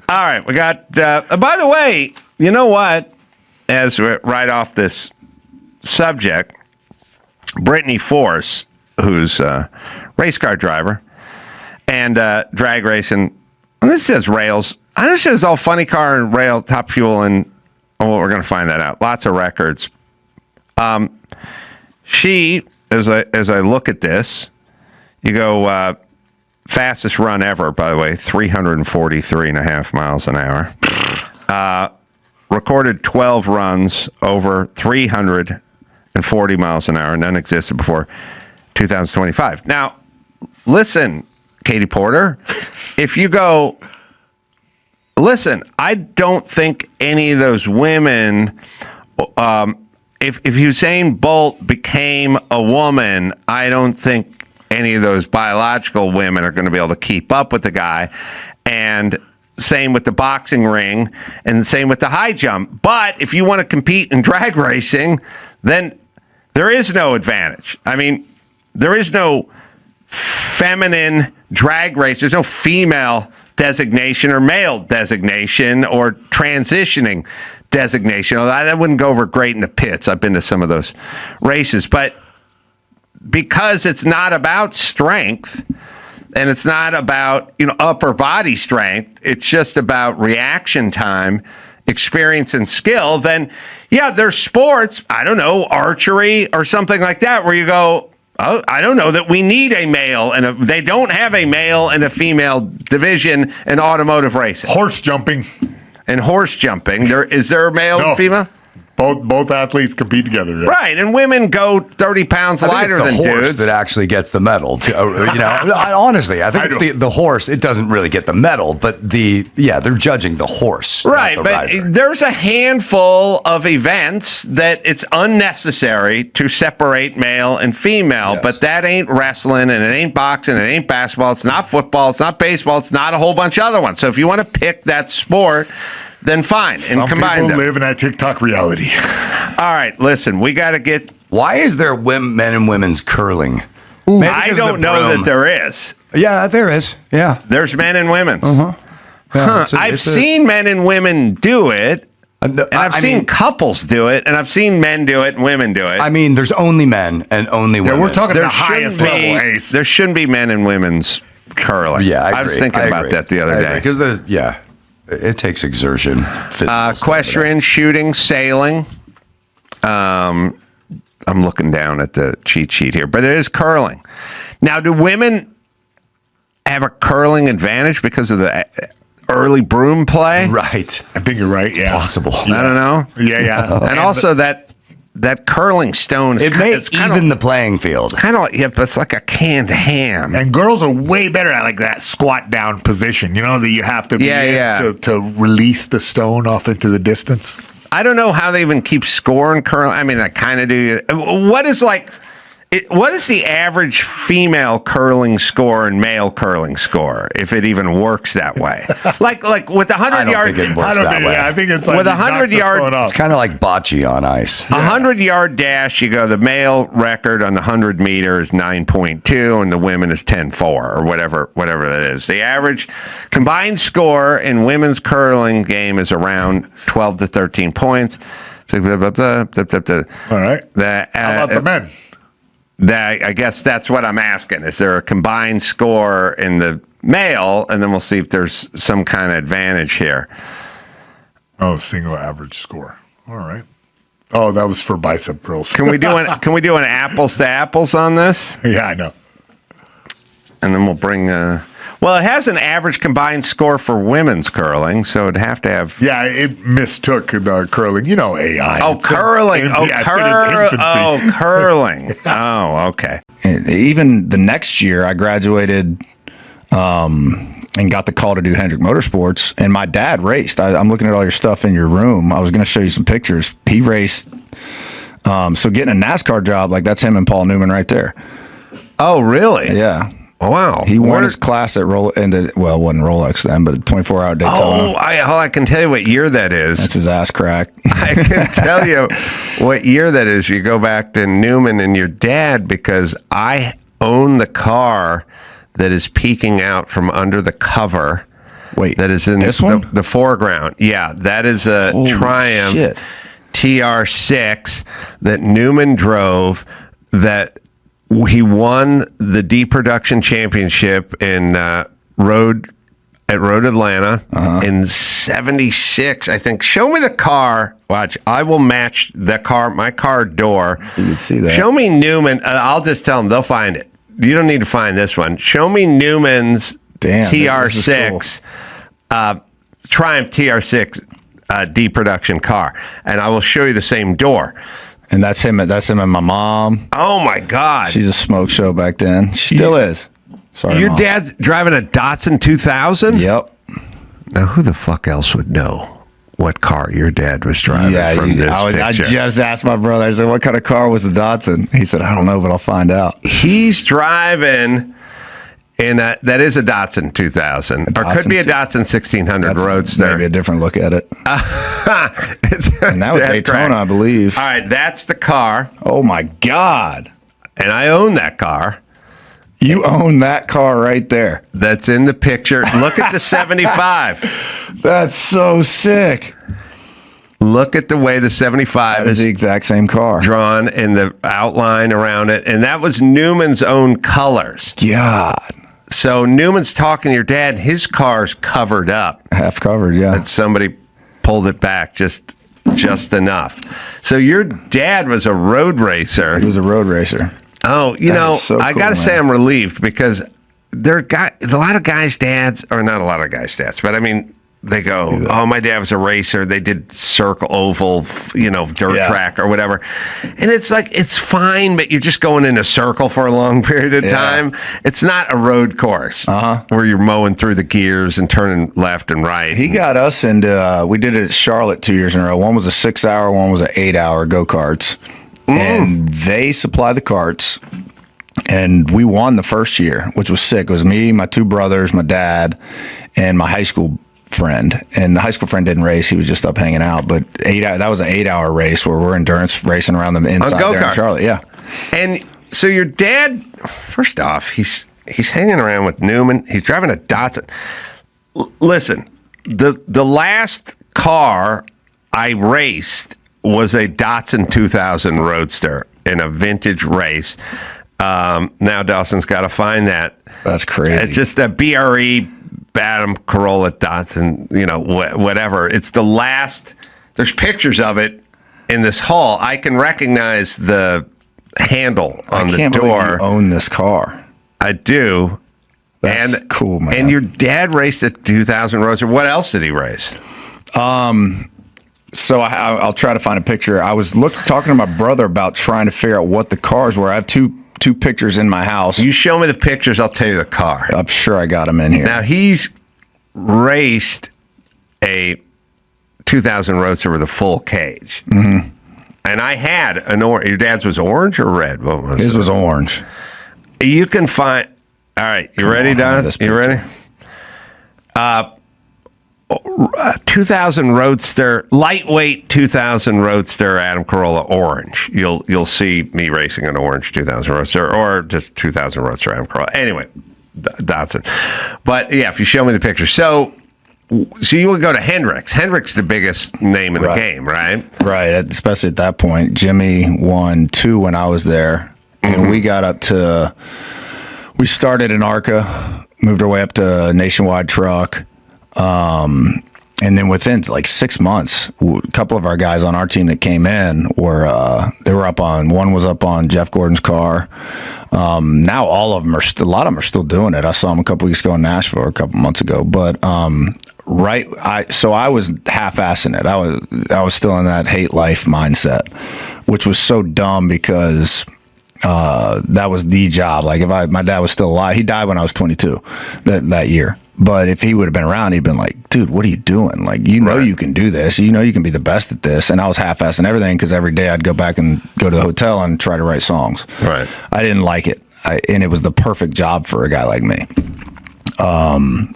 All right, we got. By the way, you know what? As we're right off this subject, Brittany Force, who's a race car driver and drag racing, and this says rails. I understand it's all funny car and rail, Top Fuel, and we're going to find that out. Lots of records. She, as I look at this, you go fastest run ever, by the way, 343.5 miles an hour. Recorded 12 runs over 340 miles an hour. None existed before 2025. Now, listen, Katie Porter, if you go, listen, I don't think any of those women, if Usain Bolt became a woman, I don't think any of those biological women are going to be able to keep up with the guy. And same with the boxing ring, and same with the high jump. But if you want to compete in drag racing, then there is no advantage. I mean, there is no feminine drag race. There's no female designation or male designation or transitioning designation. That wouldn't go over great in the pits. I've been to some of those races. But because it's not about strength, and it's not about, upper body strength, it's just about reaction time. experience and skill, then yeah, there's sports, I don't know, archery or something like that, where you go, oh, I don't know that we need a male and they don't have a male and a female division in automotive racing. Horse jumping. And horse jumping, is there a male and female? Both athletes compete together. Yeah. Right, and women go 30 pounds lighter than the horse dudes. that actually gets the medal. Honestly, I think it's the horse. It doesn't really get the medal, but they're judging the horse. Right, not the but rider. there's a handful of events that it's unnecessary to separate male and female, but that ain't wrestling, and it ain't boxing, it ain't basketball, it's not football, it's not baseball, it's not a whole bunch of other ones. So if you want to pick that sport, then fine, and Some combine people them. live in that TikTok reality. All right, listen, we got to get... Why is there men and women's curling? I don't know that there is. Yeah, there is. Yeah. There's men and women's. Yeah, I've seen men and women do it, and I've seen couples do it, and I've seen men do it and women do it. I mean, there's only men and only women. We're talking There the highest shouldn't level, be- Ace. There shouldn't be men and women's curling. Yeah, I agree. was thinking about that the other day. Because it takes exertion. Equestrian, shooting, sailing. I'm looking down at the cheat sheet here, but it is curling. Now, do women have a curling advantage because of the early broom play? Right. I think you're right. Yeah, Possible. I don't know. Yeah. And also that curling stone is It may even the playing field. kind of but it's like a canned ham. And girls are way better at like that squat down position. You know that you have to be to release the stone off into the distance. I don't know how they even keep score in curling. I mean, I kind of do. What is the average female curling score and male curling score, if it even works that way? like with the 100 yard. think it works that way. I think it's like With 100 yard. It's kind of like bocce on ice. 100-yard dash, you go, the male record on the 100 meter is 9.2 and the women is 10.4 or whatever that is. The average combined score in women's curling game is around 12 to 13 points. All right. How about the men? I guess that's what I'm asking. Is there a combined score in the male? And then we'll see if there's some kind of advantage here. Oh, single average score. All right. Oh, that was for bicep curls. Can we do an apples to apples on this? Yeah, I know. And then we'll bring. Well, it has an average combined score for women's curling, so it'd have to have. Yeah, it mistook the curling. You know, AI. Oh, curling. Curling. Oh, okay. And even the next year, I graduated and got the call to do Hendrick Motorsports, and my dad raced. I'm looking at all your stuff in your room. I was going to show you some pictures. He raced. So getting a NASCAR job, like that's him and Paul Newman right there. Oh, really? Yeah. Wow. He won his class at it wasn't Rolex then, but 24-hour Daytona. Oh, I can tell you what year that is. That's his ass crack. I can tell you what year that is. You go back to Newman and your dad, because I own the car that is peeking out from under the cover. Wait, that is in this one? The foreground. Yeah, that is a Triumph shit. TR6 that Newman drove, that he won the D-Production Championship in Road Atlanta in 76, I think. Show me the car. Watch. I will match the car, my car door. You can see that. Show me Newman. I'll just tell them. They'll find it. You don't need to find this one. Show me Newman's TR6, Triumph TR6 D-Production car, and I will show you the same door. And that's him and my mom. Oh, my God. She's a smoke show back then. She still is. Sorry, Your Mom. dad's driving a Datsun 2000? Yep. Now, who the fuck else would know what car your dad was driving from this I picture? just asked my brother, I said, what kind of car was the Datsun? He said, I don't know, but I'll find out. He's driving in that is a Datsun 2000, or could be a Datsun 1600 That's Roadster. Maybe a different look at it. And that was Daytona, I believe. All right, that's the car. Oh, my God. And I own that car. You own that car right there. That's in the picture. Look at the 75. That's so sick. Look at the way the 75 is the exact same car. Drawn in the outline around it. And that was Newman's own colors. God. So Newman's talking to your dad. His car's covered up. Half covered, yeah. And somebody pulled it back just enough. So your dad was a road racer. He was a road racer. Oh, So I cool, got to say man. I'm relieved because a lot of guys' dads, or not a lot of guys' dads, but I mean, they go, oh, my dad was a racer. They did circle, oval, dirt track or whatever. And it's like, it's fine, but you're just going in a circle for a long period of time. It's not a road course where you're mowing through the gears and turning left and right. He got us into, we did it at Charlotte 2 years in a row. One was a 6-hour, one was an 8-hour go-karts. And they supply the carts. And we won the first year, which was sick. It was me, my 2 brothers, my dad, and my high school friend. And the high school friend didn't race. He was just up hanging out. But that was an 8-hour race where we're endurance racing around the inside there in Charlotte. Yeah. And so your dad, first off, he's hanging around with Newman. He's driving a Datsun. Listen, the last car I raced was a Datsun 2000 Roadster in a vintage race. Now Dawson's got to find that. That's crazy. It's just a BRE Adam Carolla Datsun, whatever. It's the last. There's pictures of it in this hall. I can recognize the handle on the can't door. believe you own this car. I do. That's cool, man. And your dad raced a 2000 Roadster. What else did he race? So I'll try to find a picture. I was talking to my brother about trying to figure out what the cars were. I have two pictures in my house. You show me the pictures, I'll tell you the car. I'm sure I got them in here. Now, he's raced a 2000 Roadster with a full cage. Mm-hmm. And I had an orange. Your dad's was orange or red? What was His it? was orange. You can find. All right, you ready, Don? You ready? 2000 Roadster, lightweight 2000 Roadster, Adam Carolla, orange. You'll see me racing an orange 2000 Roadster, or just 2000 Roadster, Adam Carolla. Anyway, Datsun. But yeah, if you show me the picture, so you would go to Hendricks. Hendricks is the biggest name in the game, right? Right, especially at that point. Jimmy won 2 when I was there, and we got up to. We started in ARCA, moved our way up to Nationwide Truck. And then within like 6 months, a couple of our guys on our team that came in were one was up on Jeff Gordon's car. Now all of them a lot of them are still doing it. I saw them a couple weeks ago in Nashville, a couple months ago. But I was half-assing it. I was still in that hate life mindset, which was so dumb because that was the job. Like my dad was still alive. He died when I was 22 that year. But if he would have been around, he'd been like, dude, what are you doing? Like, you can do this. You know you can be the best at this. And I was half-assing everything because every day I'd go back and go to the hotel and try to write songs. Right. I didn't like it. And it was the perfect job for a guy like me.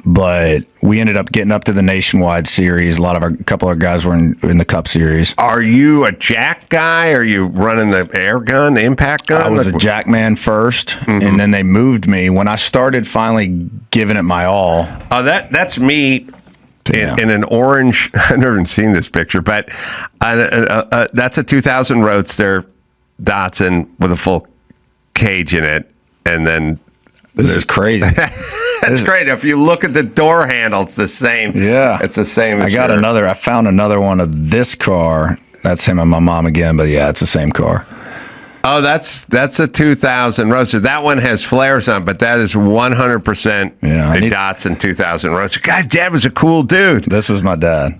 But we ended up getting up to the Nationwide Series. A couple of guys were in the Cup Series. Are you a jack guy? Are you running the air gun, the impact gun? I was a jack man first, and then they moved me. When I started finally giving it my all. Oh, that's me in an orange. I've never even seen this picture, but that's a 2000 Roadster Datsun with a full cage in it, and then this is crazy. That's great. If you look at the door handle, it's the same. Yeah. It's the same. I found another one of this car. That's him and my mom again, but yeah, it's the same car. Oh, that's a 2000 Roadster. That one has flares on, but that is 100% a Datsun 2000 Roadster. God, Dad was a cool dude. This was my dad.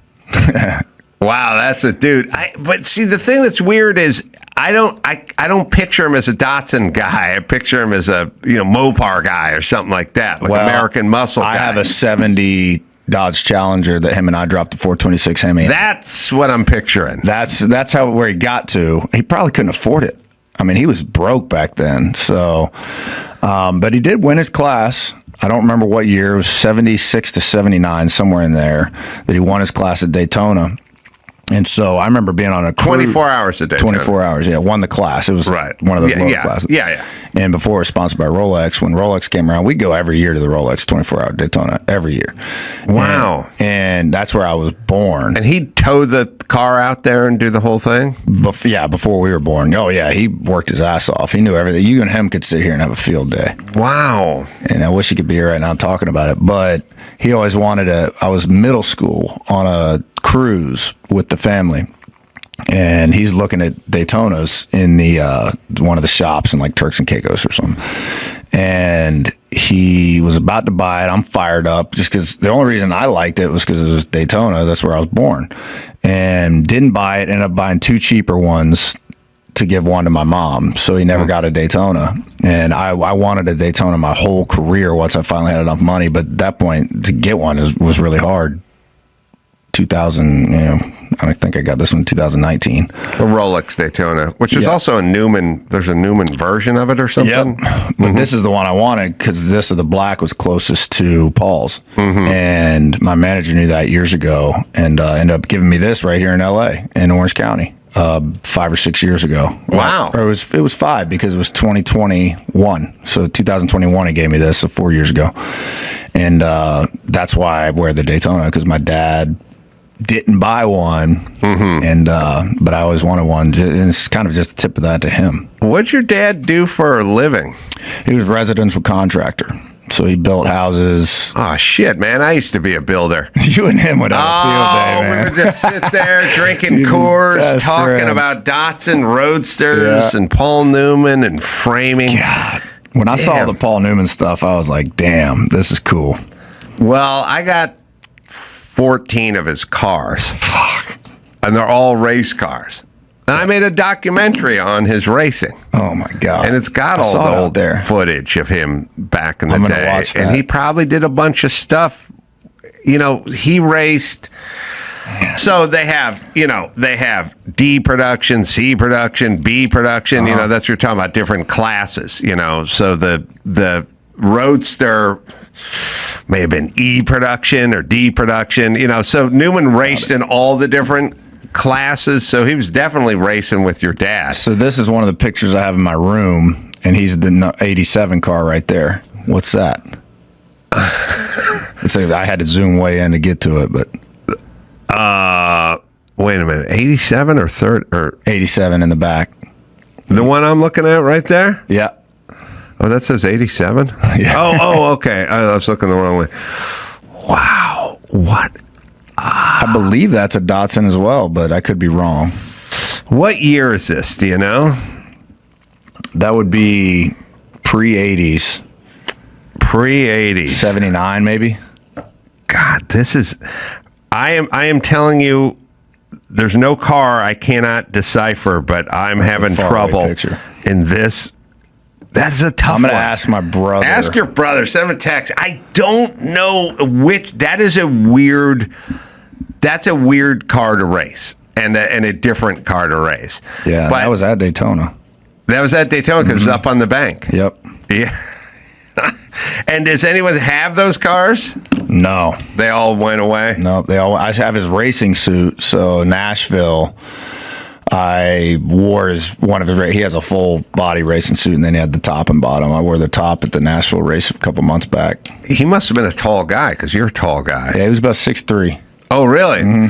Wow, that's a dude. But see, the thing that's weird is I don't picture him as a Datsun guy. I picture him as a Mopar guy or something like that, like American Muscle guy. I have a 70 Dodge Challenger that him and I dropped the 426 Hemi. That's what I'm picturing. That's where he got to. He probably couldn't afford it. I mean, he was broke back then. So, but he did win his class. I don't remember what year. It was 76 to 79, somewhere in there, that he won his class at Daytona. And so I remember being on a cruise. 24 hours a day. 24 hours, yeah. Won the class. It was one of those low classes. Yeah. And before it was sponsored by Rolex, when Rolex came around, we'd go every year to the Rolex 24-hour Daytona, every year. Wow. And that's where I was born. And he'd tow the car out there and do the whole thing? Before we were born. Oh, yeah, he worked his ass off. He knew everything. You and him could sit here and have a field day. Wow. And I wish he could be here right now talking about it. But he always wanted I was middle school on a cruise with the family. And he's looking at Daytonas in the one of the shops in like Turks and Caicos or something. And he was about to buy it. I'm fired up just because the only reason I liked it was because it was Daytona. That's where I was born. And didn't buy it. Ended up buying 2 cheaper ones to give one to my mom. So he never got a Daytona. And I wanted a Daytona my whole career once I finally had enough money. But at that point, to get one was really hard. 2000, I think I got this one in 2019. A Rolex Daytona, which is also a Newman. There's a Newman version of it or something. Yep. But this is the one I wanted because this of the black was closest to Paul's. And my manager knew that years ago and ended up giving me this right here in LA in Orange County 5 or 6 years ago. Wow. Or it was 5 because it was 2021. So 2021 he gave me this, so 4 years ago. And that's why I wear the Daytona, because my dad didn't buy one, and but I always wanted one. And it's kind of just a tip of that to him. What'd your dad do for a living? He was a residential contractor, so he built houses. Oh shit, man! I used to be a builder. You and him would have a field day, man. We would just sit there drinking Coors, talking about Datsun Roadsters and Paul Newman and framing. God, when I saw the Paul Newman stuff, I was like, "Damn, this is cool." Well, I got 14 of his cars. Fuck. And they're all race cars. And I made a documentary on his racing. Oh my God. And it's got all the old footage of him back in the day. Watch that. And he probably did a bunch of stuff. He raced. So they have D production, C production, B production, that's what you're talking about, different classes, So the Roadster may have been E production or D production, so Newman raced in all the different classes, so he was definitely racing with your dad. So this is one of the pictures I have in my room, and he's the 87 car right there. What's that? I had to zoom way in to get to it, but wait a minute, 87 or 87 in the back. The one I'm looking at right there? Yeah. Oh, that says 87? Yeah. Oh, okay. I was looking the wrong way. Wow. What? I believe that's a Datsun as well, but I could be wrong. What year is this? Do you know? That would be pre-80s. Pre-80s. 79 maybe. God, this is... I am telling you, there's no car I cannot decipher, but I'm having trouble in this. That's a tough one. I'm going to ask my brother. Ask your brother. Send him a text. I don't know which. That is a weird. That's a weird car to race, and a different car to race. Yeah, but that was at Daytona. That was at Daytona because it was up on the bank. Yep. Yeah. And does anyone have those cars? No. They all went away? No, I have his racing suit. So Nashville, I wore one of his. He has a full body racing suit, and then he had the top and bottom. I wore the top at the Nashville race a couple months back. He must have been a tall guy because you're a tall guy. Yeah, he was about 6'3". Oh, really?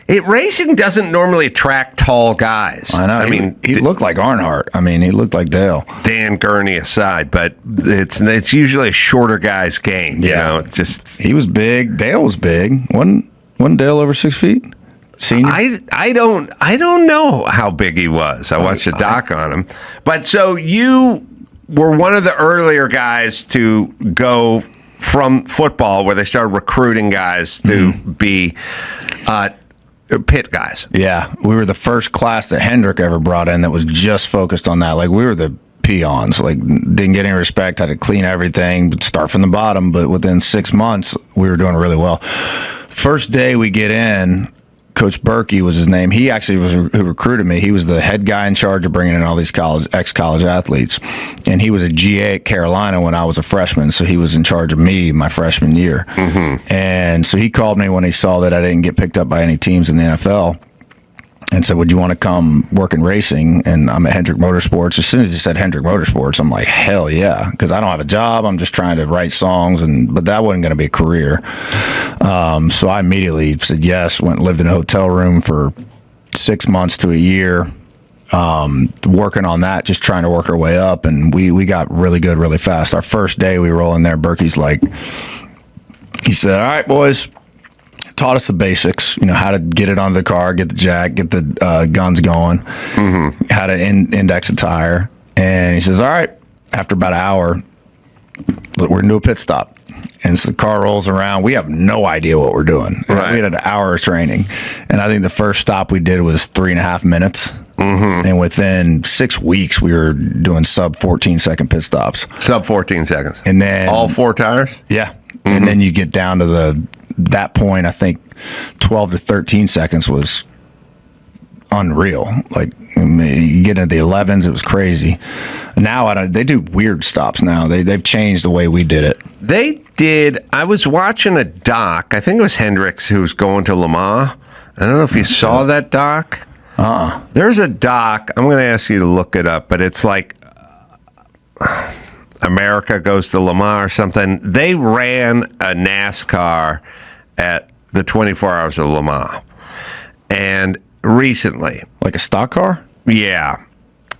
Racing doesn't normally attract tall guys. I know. He looked like Earnhardt. He looked like Dale. Dan Gurney aside, but it's usually a shorter guy's game. Yeah. He was big. Dale was big. Wasn't Dale over 6 feet? Senior? I don't know how big he was. I watched a doc on him. But so you were one of the earlier guys to go from football, where they started recruiting guys to be pit guys. Yeah, we were the first class that Hendrick ever brought in that was just focused on that. Like, we were the peons, didn't get any respect, had to clean everything, start from the bottom, but within 6 months we were doing really well. First day we get in, Coach Berkey was his name. He actually was who recruited me. He was the head guy in charge of bringing in all these ex-college athletes. And he was a GA at Carolina when I was a freshman, so he was in charge of me my freshman year. And so he called me when he saw that I didn't get picked up by any teams in the NFL. and said, would you want to come work in racing? And I'm at Hendrick Motorsports. As soon as he said Hendrick Motorsports, I'm like, hell yeah, because I don't have a job. I'm just trying to write songs, but that wasn't going to be a career. So I immediately said yes, went and lived in a hotel room for 6 months to a year, working on that, just trying to work our way up. And we got really good really fast. Our first day we roll in there, Berkey's like, he said, all right, boys, taught us the basics, how to get it onto the car, get the jack, get the guns going, how to index a tire. And he says, all right, after about an hour, we're going to do a pit stop. And so the car rolls around. We have no idea what we're doing. Right. We had an hour of training. And I think the first stop we did was 3.5 minutes. And within 6 weeks, we were doing sub 14-second pit stops. Sub 14 seconds. And then all 4 tires? Yeah. And then you get down to that point, I think 12 to 13 seconds was unreal. Like, you get into the 11s, it was crazy. Now they do weird stops now. They've changed the way we did it. They did. I was watching a doc. I think it was Hendricks who was going to Le Mans. I don't know if you saw that doc. There's a doc. I'm going to ask you to look it up, but it's like America Goes to Le Mans or something. They ran a NASCAR at the 24 Hours of Le Mans. And recently. Like a stock car? Yeah.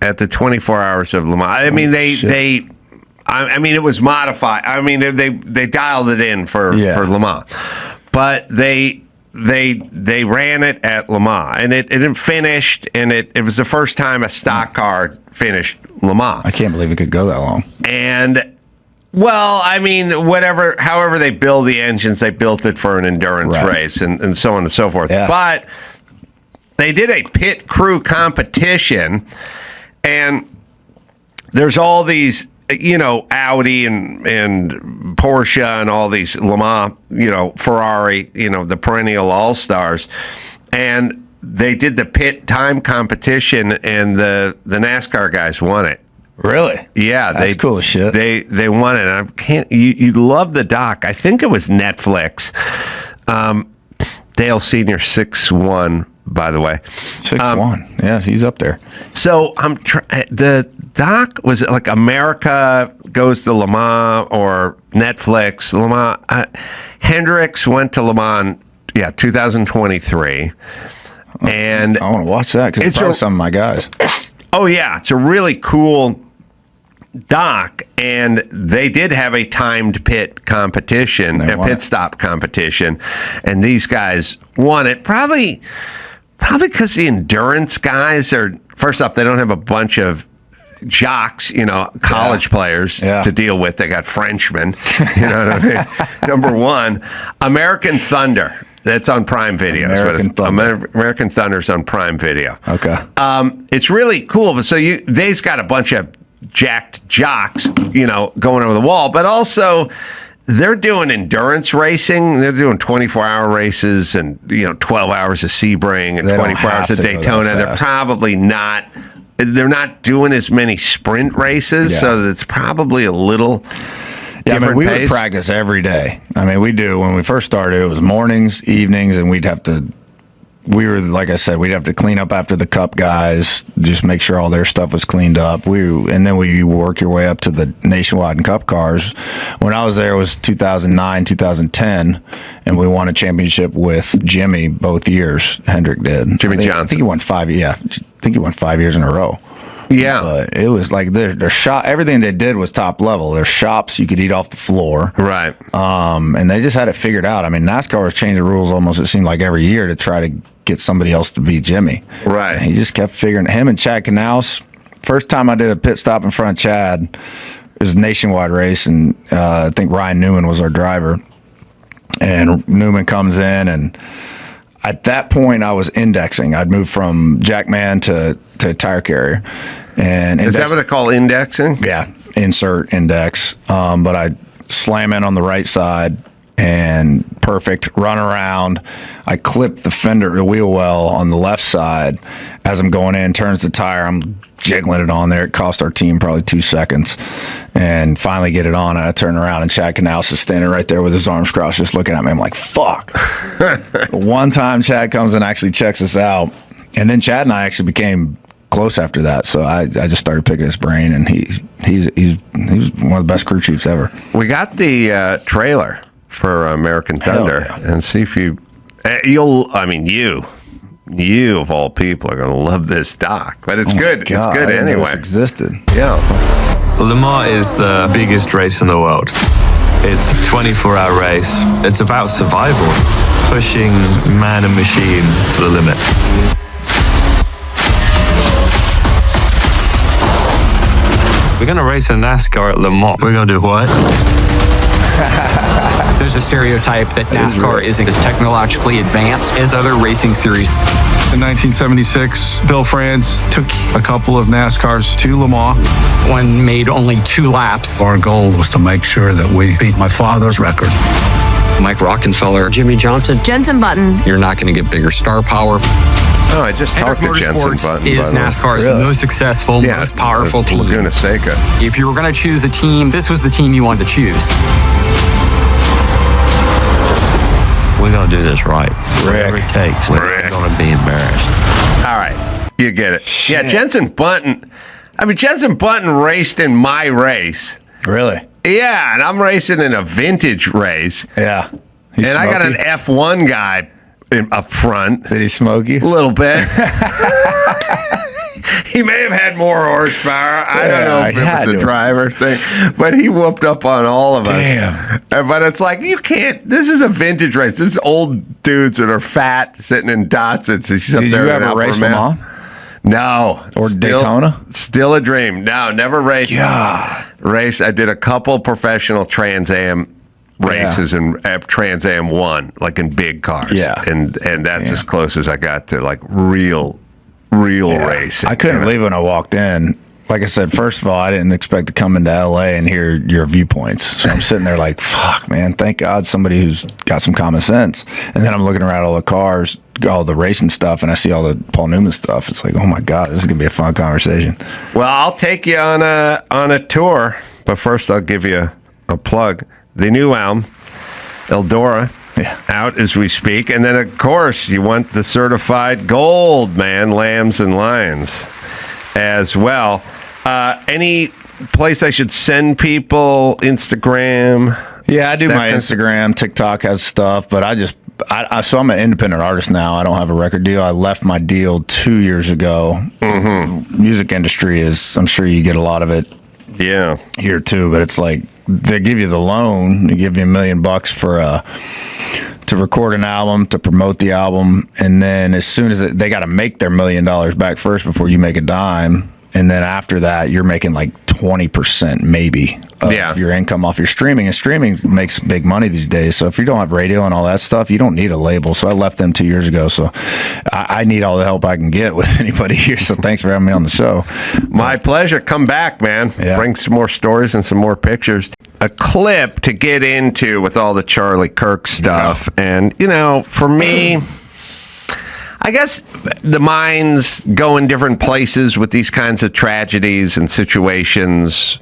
At the 24 Hours of Le Mans. I mean, it was modified. I mean, they dialed it in for Le Mans. But they ran it at Le Mans, and it finished, and it was the first time a stock car finished Le Mans. I can't believe it could go that long. And, well, I mean, however they build the engines, they built it for an endurance race and so on and so forth. Yeah. But they did a pit crew competition, and there's all these, Audi and Porsche and all these Le Mans, Ferrari, the perennial all-stars. And they did the pit time competition, and the NASCAR guys won it. Really? Yeah. That's cool as shit. They won it. You love the doc. I think it was Netflix. Dale Sr. 6'1", by the way. 6'1". Yeah, he's up there. So the doc was like America Goes to Le Mans or Netflix. Le Mans. Hendricks went to Le Mans, 2023. And I want to watch that because it's probably some of my guys. Oh, yeah. It's a really cool doc, and they did have a timed pit competition, a pit stop competition, and these guys won it. Probably because the endurance guys are, first off, they don't have a bunch of jocks, college players to deal with. They got Frenchmen, what I mean? Number one, American Thunder. That's on Prime Video. American Thunder's on Prime Video. Okay. It's really cool. But so they've got a bunch of jacked jocks, going over the wall, but also they're doing endurance racing. They're doing 24-hour races and 12 hours of Sebring and 24 hours of Daytona. They're probably not. They're not doing as many sprint races, so it's probably a little. Yeah, we would practice every day. We do. When we first started, it was mornings, evenings, and like I said, we'd have to clean up after the Cup guys, just make sure all their stuff was cleaned up. And then we work your way up to the Nationwide and Cup cars. When I was there, it was 2009, 2010, and we won a championship with Jimmy both years. Hendrick did. Jimmy Johnson. I think he won 5. Yeah, I think he won 5 years in a row. Yeah, but it was like their shop. Everything they did was top level. Their shops you could eat off the floor, right? And they just had it figured out. NASCAR was changing the rules almost. It seemed like every year to try to get somebody else to beat Jimmy. Right. And he just kept figuring. Him and Chad Knaus. First time I did a pit stop in front of Chad, it was a nationwide race, and I think Ryan Newman was our driver. And Newman comes in, and at that point, I was indexing. I'd moved from Jackman to tire carrier. And is that what they call indexing? Yeah, insert index. But I slam in on the right side and perfect run around. I clip the wheel well on the left side as I'm going in, turns the tire. I'm jiggling it on there. It cost our team probably 2 seconds, and finally get it on. And I turn around, and Chad Knaus is standing right there with his arms crossed, just looking at me. I'm like, fuck. One time Chad comes and actually checks us out, And then Chad and I actually became close after that. So I just started picking his brain, and he was one of the best crew chiefs ever. We got the trailer for American Thunder, and see if you of all people are going to love this doc. But it's good. God, it's good anyway. This existed. Yeah. Le Mans is the biggest race in the world. It's a 24-hour race. It's about survival, pushing man and machine to the limit. We're going to race in NASCAR at Le Mans. We're going to do what? There's a stereotype that NASCAR isn't as technologically advanced as other racing series. In 1976, Bill France took a couple of NASCARs to Le Mans. One made only 2 laps. Our goal was to make sure that we beat my father's record. Mike Rockenfeller, Jimmy Johnson, Jensen Button. You're not going to get bigger star power. Oh, I just talked to Jensen Button. Is NASCAR's most successful, most powerful team. Laguna Seca. If you were going to choose a team, this was the team you wanted to choose. We're going to do this right. Whatever it takes. We're not going to be embarrassed. All right. You get it. Shit. Yeah, Jensen Button. Jensen Button raced in my race. Really? Yeah, and I'm racing in a vintage race. Yeah. And I got an F1 guy up front. Did he smoke you? A little bit. He may have had more horsepower. I don't know if it was a driver thing, but he whooped up on all of us. Damn. But it's like, you can't. This is a vintage race. This is old dudes that are fat sitting in Datsuns. Did you ever race Le Mans? No. Or Daytona? Still a dream. No, never raced. God. I did a couple professional Trans Am races and Trans Am 1, like in big cars. Yeah. And that's as close as I got to like real racing. I couldn't believe when I walked in. Like I said, first of all, I didn't expect to come into LA and hear your viewpoints. So I'm sitting there like, fuck, man, thank God somebody who's got some common sense. And then I'm looking around all the cars, all the racing stuff, and I see all the Paul Newman stuff. It's like, oh my God, this is going to be a fun conversation. Well, I'll take you on a tour, but first I'll give you a plug. The new album, Eldora, out as we speak. And then, of course, you want the certified gold, man, Lambs and Lions as well. Any place I should send people? Instagram? Yeah, I do my Instagram. TikTok has stuff, but so I'm an independent artist now. I don't have a record deal. I left my deal 2 years ago. Mm-hmm. Music industry is, I'm sure you get a lot of it here too, but it's like they give you the loan, they give you $1 million for to record an album, to promote the album, and then as soon as they got to make their $1 million back first before you make a dime, and then after that you're making like 20% maybe of your income off your streaming, and streaming makes big money these days. So if you don't have radio and all that stuff, you don't need a label. So I left them 2 years ago. So I need all the help I can get with anybody here. So thanks for having me on the show. My pleasure. Come back, man. Yeah. Bring some more stories and some more pictures. A clip to get into with all the Charlie Kirk stuff. And, for me, I guess the minds go in different places with these kinds of tragedies and situations.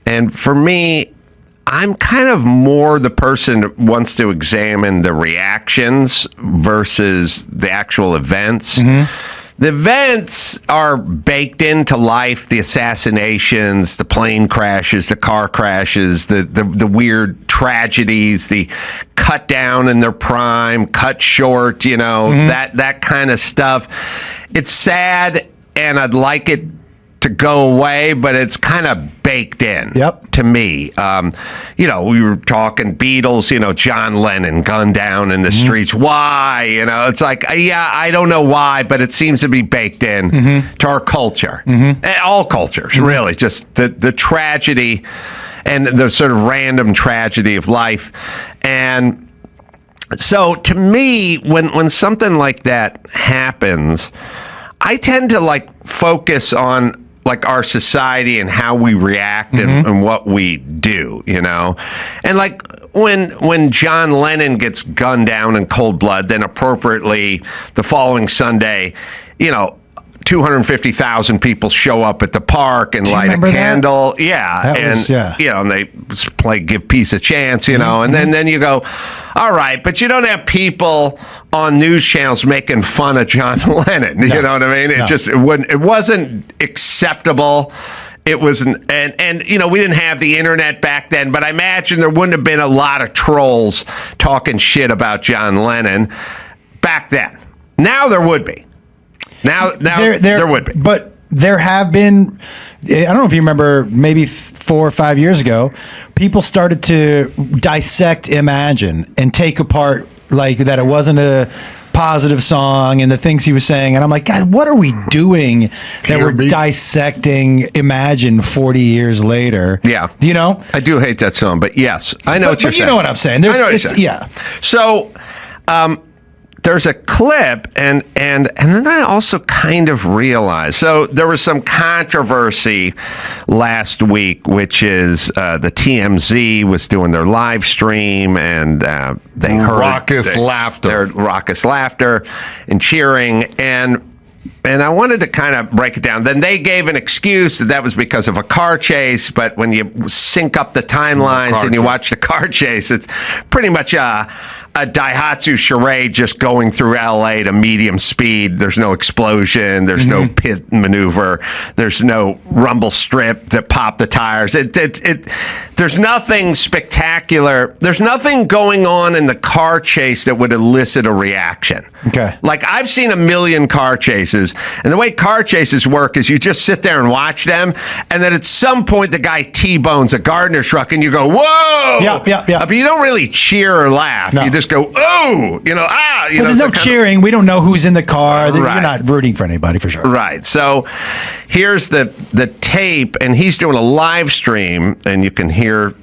And for me, I'm kind of more the person that wants to examine the reactions versus the actual events. Mm-hmm. The events are baked into life, the assassinations, the plane crashes, the car crashes, the weird tragedies, the cut down in their prime, cut short, that kind of stuff. It's sad, and I'd like it to go away, but it's kind of baked in to me. We were talking Beatles, John Lennon gunned down in the streets. Why? It's like, I don't know why, but it seems to be baked in to our culture. All cultures, really. Just the tragedy and the sort of random tragedy of life. And so to me, when something like that happens, I tend to focus on our society and how we react and what we do, and when John Lennon gets gunned down in cold blood, then appropriately the following Sunday, 250,000 people show up at the park and light a candle. And they play Give Peace a Chance, and then you go, all right, but you don't have people on news channels making fun of John Lennon. No. You know what I mean? It wasn't acceptable. It was, and you know, we didn't have the internet back then, but I imagine there wouldn't have been a lot of trolls talking shit about John Lennon back then. Now there would be. Now there would be. But there have been, I don't know if you remember, maybe 4 or 5 years ago, people started to dissect Imagine and take apart like that it wasn't a positive song and the things he was saying, and I'm like, God, what are we doing that we're dissecting Imagine 40 years later? Yeah. Do you know? I do hate that song, but yes, I know what you're saying. You know what I'm saying. I know what you're saying. Yeah. So there's a clip, and then I also kind of realized. So there was some controversy last week, which is the TMZ was doing their live stream, and they heard raucous laughter and cheering, and I wanted to kind of break it down. Then they gave an excuse that was because of a car chase, but when you sync up the timelines and you watch the car chase, it's pretty much a Daihatsu charade just going through LA to medium speed. There's no explosion. There's no pit maneuver. There's no rumble strip that popped the tires. There's nothing spectacular. There's nothing going on in the car chase that would elicit a reaction. Okay. Like, I've seen a million car chases, and the way car chases work is you just sit there and watch them, and then at some point the guy T-bones a Gardner truck, and you go, whoa! Yeah. But you don't really cheer or laugh. No. You just go, oh! You know, ah! You know, There's no cheering. We don't know who's in the car. Right. You're not rooting for anybody, for sure. Right. So here's the tape, and he's doing a live stream, and you can hear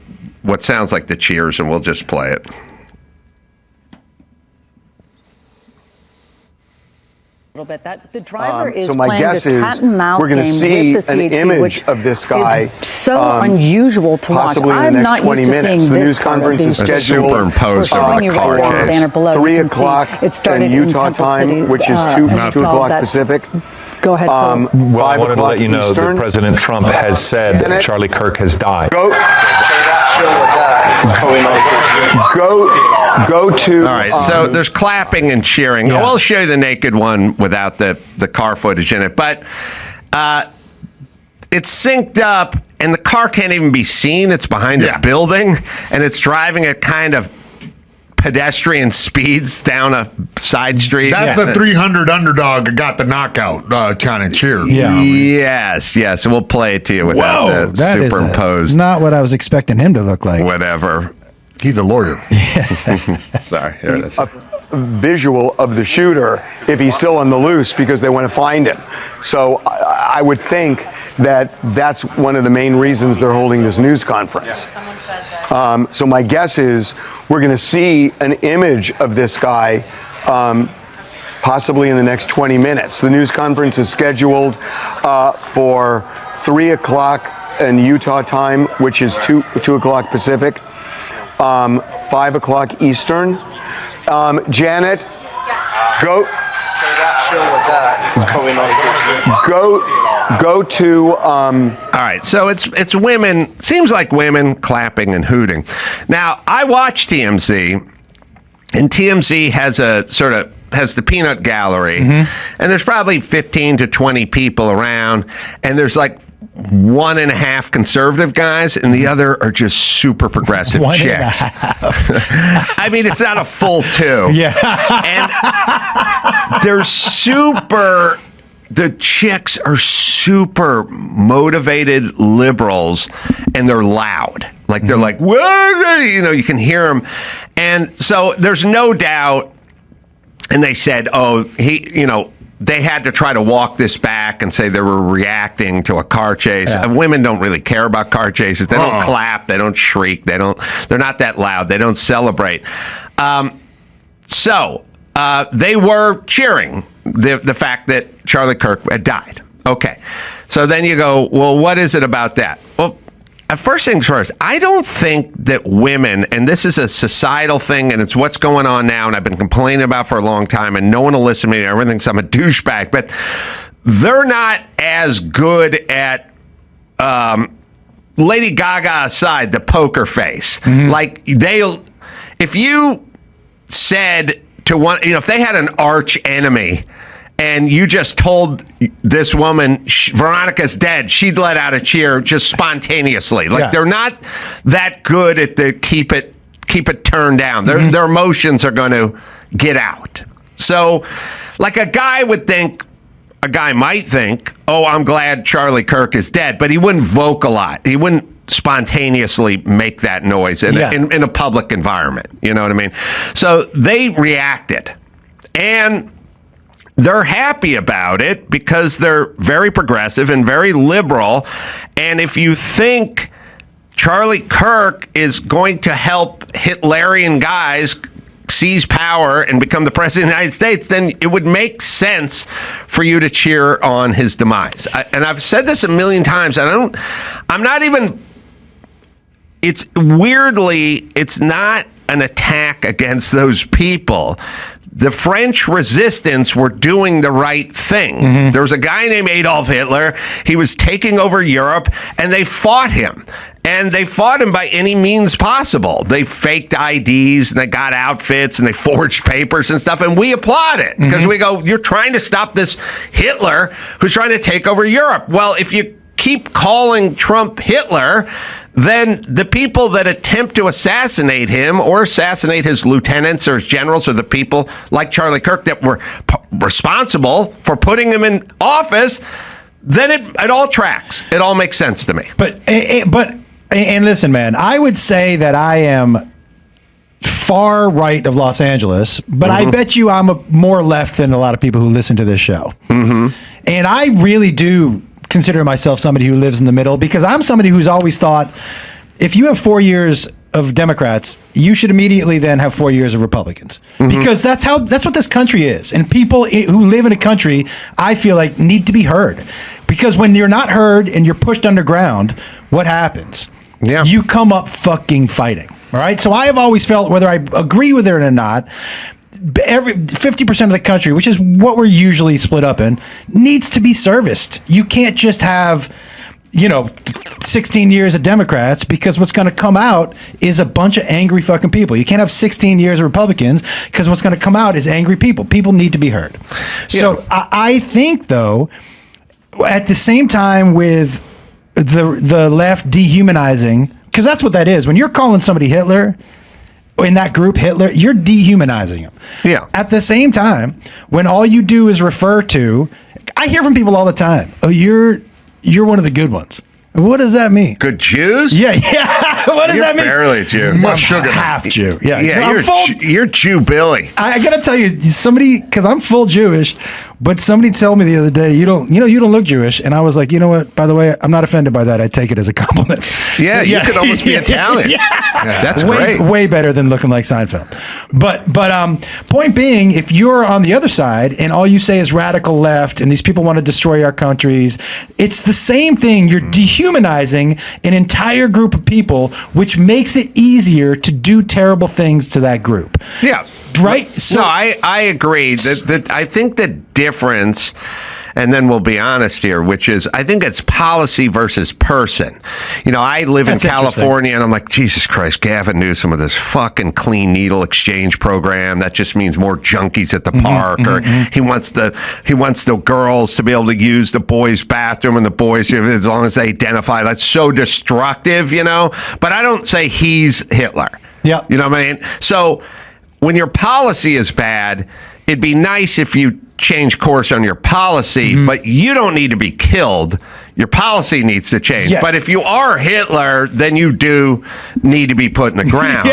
what sounds like the cheers, and we'll just play it. Bit that the driver is so my playing guess this is cat and mouse we're going to game see with the an CHP, image which of this guy is so unusual to watch. possibly in the I'm next not 20 used to minutes. seeing The this news part of conference is these It's scheduled superimposed We're over showing a you car right now the chase. banner below. 3 You can see o'clock it started in in Utah Temple time, City, which is 2 and we saw o'clock that- Pacific. Go ahead. Phil. Well, I 5 wanted to o'clock let you know Eastern. that President Trump has said Charlie Kirk has died. Go to. All right, so there's clapping and cheering. Yeah. I'll show you the naked one without the car footage in it, but it's synced up, and the car can't even be seen. It's behind a building, and it's driving at kind of pedestrian speeds down a side street. That's the 300 underdog that got the knockout kind of cheer. Yeah. Yes. We'll play it to you without the that is superimposed. not what I was expecting him to look like. Whatever. He's a lawyer. Sorry, here it is. A visual of the shooter if he's still on the loose because they want to find him. So I would think that that's one of the main reasons they're holding this news conference. So my guess is we're going to see an image of this guy possibly in the next 20 minutes. The news conference is scheduled for 3 o'clock in Utah time, which is 2 o'clock Pacific, 5 o'clock Eastern. Janet, go to. All right, so it's women. Seems like women clapping and hooting. Now I watch TMZ, and TMZ has the peanut gallery, and there's probably 15 to 20 people around, and there's like 1.5 conservative guys, and the other are just super progressive chicks. I mean, it's not a full 2. Yeah. And they're super. The chicks are super motivated liberals, and they're loud. Like they're like, what? You know, you can hear them, and so there's no doubt. And they said, they had to try to walk this back and say they were reacting to a car chase. Yeah. Women don't really care about car chases. They don't clap. They don't shriek. They're not that loud. They don't celebrate. So they were cheering the fact that Charlie Kirk had died. Okay. So then you go, well, what is it about that? Well, first things first, I don't think that women, and this is a societal thing, and it's what's going on now, and I've been complaining about for a long time, and no one will listen to me, and everyone thinks I'm a douchebag, but they're not as good at, Lady Gaga aside, the poker face. Like, if you said to one, if they had an arch enemy and you just told this woman, Veronica's dead, she'd let out a cheer just spontaneously. Like they're not that good at the keep it turned down. Their emotions are going to get out. So like a guy might think, oh, I'm glad Charlie Kirk is dead, but he wouldn't vocalize. He wouldn't spontaneously make that noise in a public environment. You know what I mean? So they reacted. And they're happy about it because they're very progressive and very liberal. And if you think Charlie Kirk is going to help Hitlerian guys seize power and become the president of the United States, then it would make sense for you to cheer on his demise. And I've said this a million times, and it's not an attack against those people. The French resistance were doing the right thing. There was a guy named Adolf Hitler. He was taking over Europe, and they fought him. And they fought him by any means possible. They faked IDs, and they got outfits, and they forged papers and stuff. And we applaud it because we go, you're trying to stop this Hitler who's trying to take over Europe. Well, if you keep calling Trump Hitler, then the people that attempt to assassinate him or assassinate his lieutenants or his generals or the people like Charlie Kirk that were responsible for putting him in office, then it all tracks. It all makes sense to me. But listen, man, I would say that I am far right of Los Angeles, but I bet you I'm more left than a lot of people who listen to this show. And I really do consider myself somebody who lives in the middle because I'm somebody who's always thought if you have 4 years of Democrats, you should immediately then have 4 years of Republicans because that's what this country is. And people who live in a country, I feel like, need to be heard because when you're not heard and you're pushed underground, what happens? Yeah. You come up fucking fighting. All right. So I have always felt, whether I agree with it or not, 50% of the country, which is what we're usually split up in, needs to be serviced. You can't just have, 16 years of Democrats because what's going to come out is a bunch of angry fucking people. You can't have 16 years of Republicans because what's going to come out is angry people. People need to be heard. Yeah. So I think, though, at the same time with the left dehumanizing, because that's what that is. When you're calling somebody Hitler, in that group, Hitler, you're dehumanizing him. Yeah. At the same time, when all you do is refer to, I hear from people all the time, oh, you're one of the good ones. What does that mean? Good Jews? Yeah. What does that mean? Barely a Jew. I'm half Jew. Yeah. You're Jew Billy. I gotta tell you, somebody, because I'm full Jewish, but somebody told me the other day, you don't look Jewish, and I was like, you know what? By the way, I'm not offended by that. I take it as a compliment. Yeah, you could almost be Italian. Yeah, that's great. Way better than looking like Seinfeld. But point being, if you're on the other side and all you say is radical left, and these people want to destroy our countries, it's the same thing. You're dehumanizing an entire group of people, which makes it easier to do terrible things to that group. Yeah. Right? So, no, I agree. That I think the difference, and then we'll be honest here, which is I think it's policy versus person. I live in California, and I'm like, Jesus Christ, Gavin Newsom with this fucking clean needle exchange program. That just means more junkies at the park. Or he wants the girls to be able to use the boys' bathroom and the boys, as long as they identify. That's so destructive, But I don't say he's Hitler. Yeah. You know what I mean? So when your policy is bad, it'd be nice if you change course on your policy, but you don't need to be killed. Your policy needs to change. Yeah. But if you are Hitler, then you do need to be put in the ground.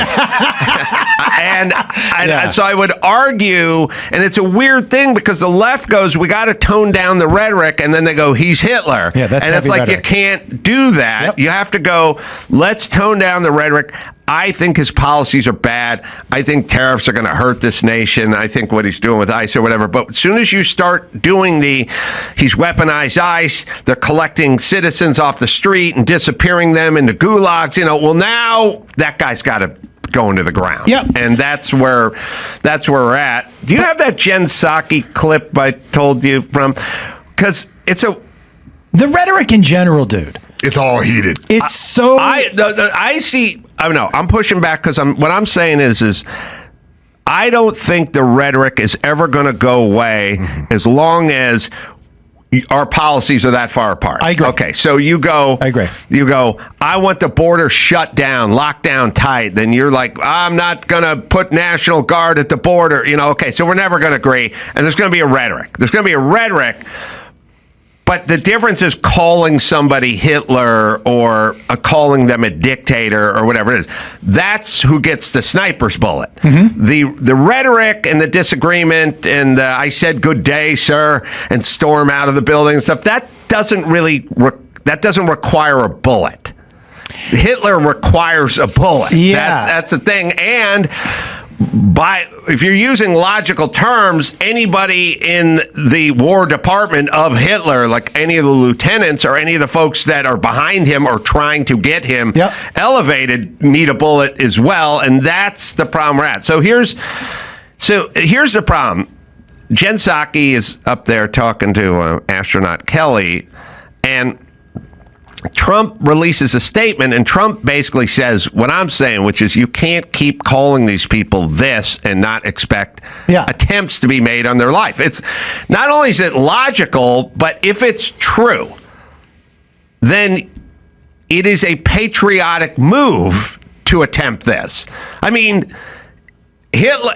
So I would argue, and it's a weird thing because the left goes, we got to tone down the rhetoric, and then they go, he's Hitler. Yeah, that's and it's like rhetoric. You can't do that. Yep. You have to go, let's tone down the rhetoric. I think his policies are bad. I think tariffs are going to hurt this nation. I think what he's doing with ICE or whatever. But as soon as you start doing he's weaponized ICE, they're collecting citizens off the street and disappearing them into gulags, well, now that guy's got to go into the ground. Yep. And that's where we're at. Do you have that Jen Psaki clip I told you from? Because the rhetoric in general, dude. It's all heated. It's so. I see. I know. I'm pushing back because what I'm saying is I don't think the rhetoric is ever going to go away as long as our policies are that far apart. I agree. Okay, so you go. I agree. You go, I want the border shut down, locked down tight. Then you're like, I'm not going to put National Guard at the border. Okay, so we're never going to agree. And there's going to be a rhetoric. There's going to be a rhetoric. But the difference is calling somebody Hitler or calling them a dictator or whatever it is. That's who gets the sniper's bullet. The rhetoric and the disagreement and the I said good day, sir, and storm out of the building and stuff, that doesn't require a bullet. Hitler requires a bullet. Yeah. That's the thing. And if you're using logical terms, anybody in the War Department of Hitler, like any of the lieutenants or any of the folks that are behind him or trying to get him elevated, need a bullet as well, and that's the problem we're at. So here's the problem. Jen Psaki is up there talking to astronaut Kelly, and Trump releases a statement, and Trump basically says what I'm saying, which is you can't keep calling these people this and not expect attempts to be made on their life. It's not only is it logical, but if it's true, then it is a patriotic move to attempt this. I mean, Hitler.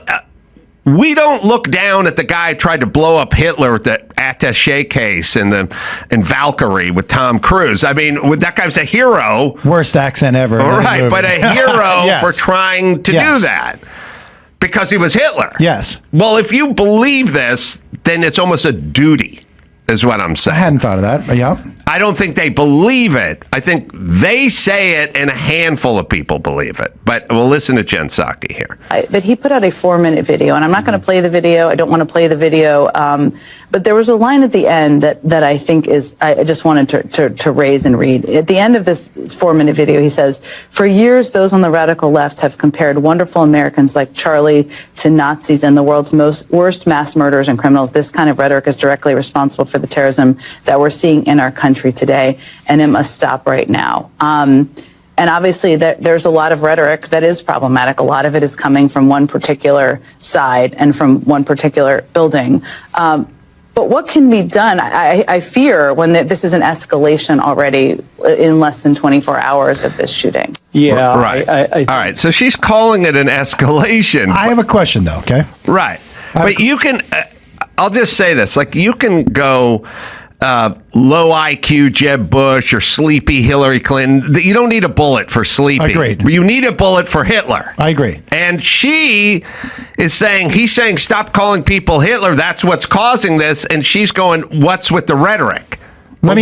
We don't look down at the guy who tried to blow up Hitler with the attaché case and Valkyrie with Tom Cruise. I mean, that guy was a hero. Worst accent ever. Right, but a hero for trying to do that because he was Hitler. Yes. Well, if you believe this, then it's almost a duty, is what I'm saying. I hadn't thought of that. Yeah. I don't think they believe it. I think they say it and a handful of people believe it. But we'll listen to Jen Psaki here. But he put out a 4-minute video, and I'm not going to play the video. I don't want to play the video. But there was a line at the end that I think I just wanted to raise and read. At the end of this 4-minute video, he says, "For years, those on the radical left have compared wonderful Americans like Charlie to Nazis and the world's worst mass murderers and criminals. This kind of rhetoric is directly responsible for the terrorism that we're seeing in our country today, and it must stop right now." And obviously, there's a lot of rhetoric that is problematic. A lot of it is coming from one particular side and from one particular building. But what can be done? I fear when this is an escalation already in less than 24 hours of this shooting. Yeah. Right. All right. So she's calling it an escalation. I have a question, though, okay? Right. But you can, I'll just say this, like you can go low IQ Jeb Bush or sleepy Hillary Clinton. You don't need a bullet for sleepy. Agreed. You need a bullet for Hitler. I agree. And he's saying, stop calling people Hitler. That's what's causing this. And she's going, what's with the rhetoric? Why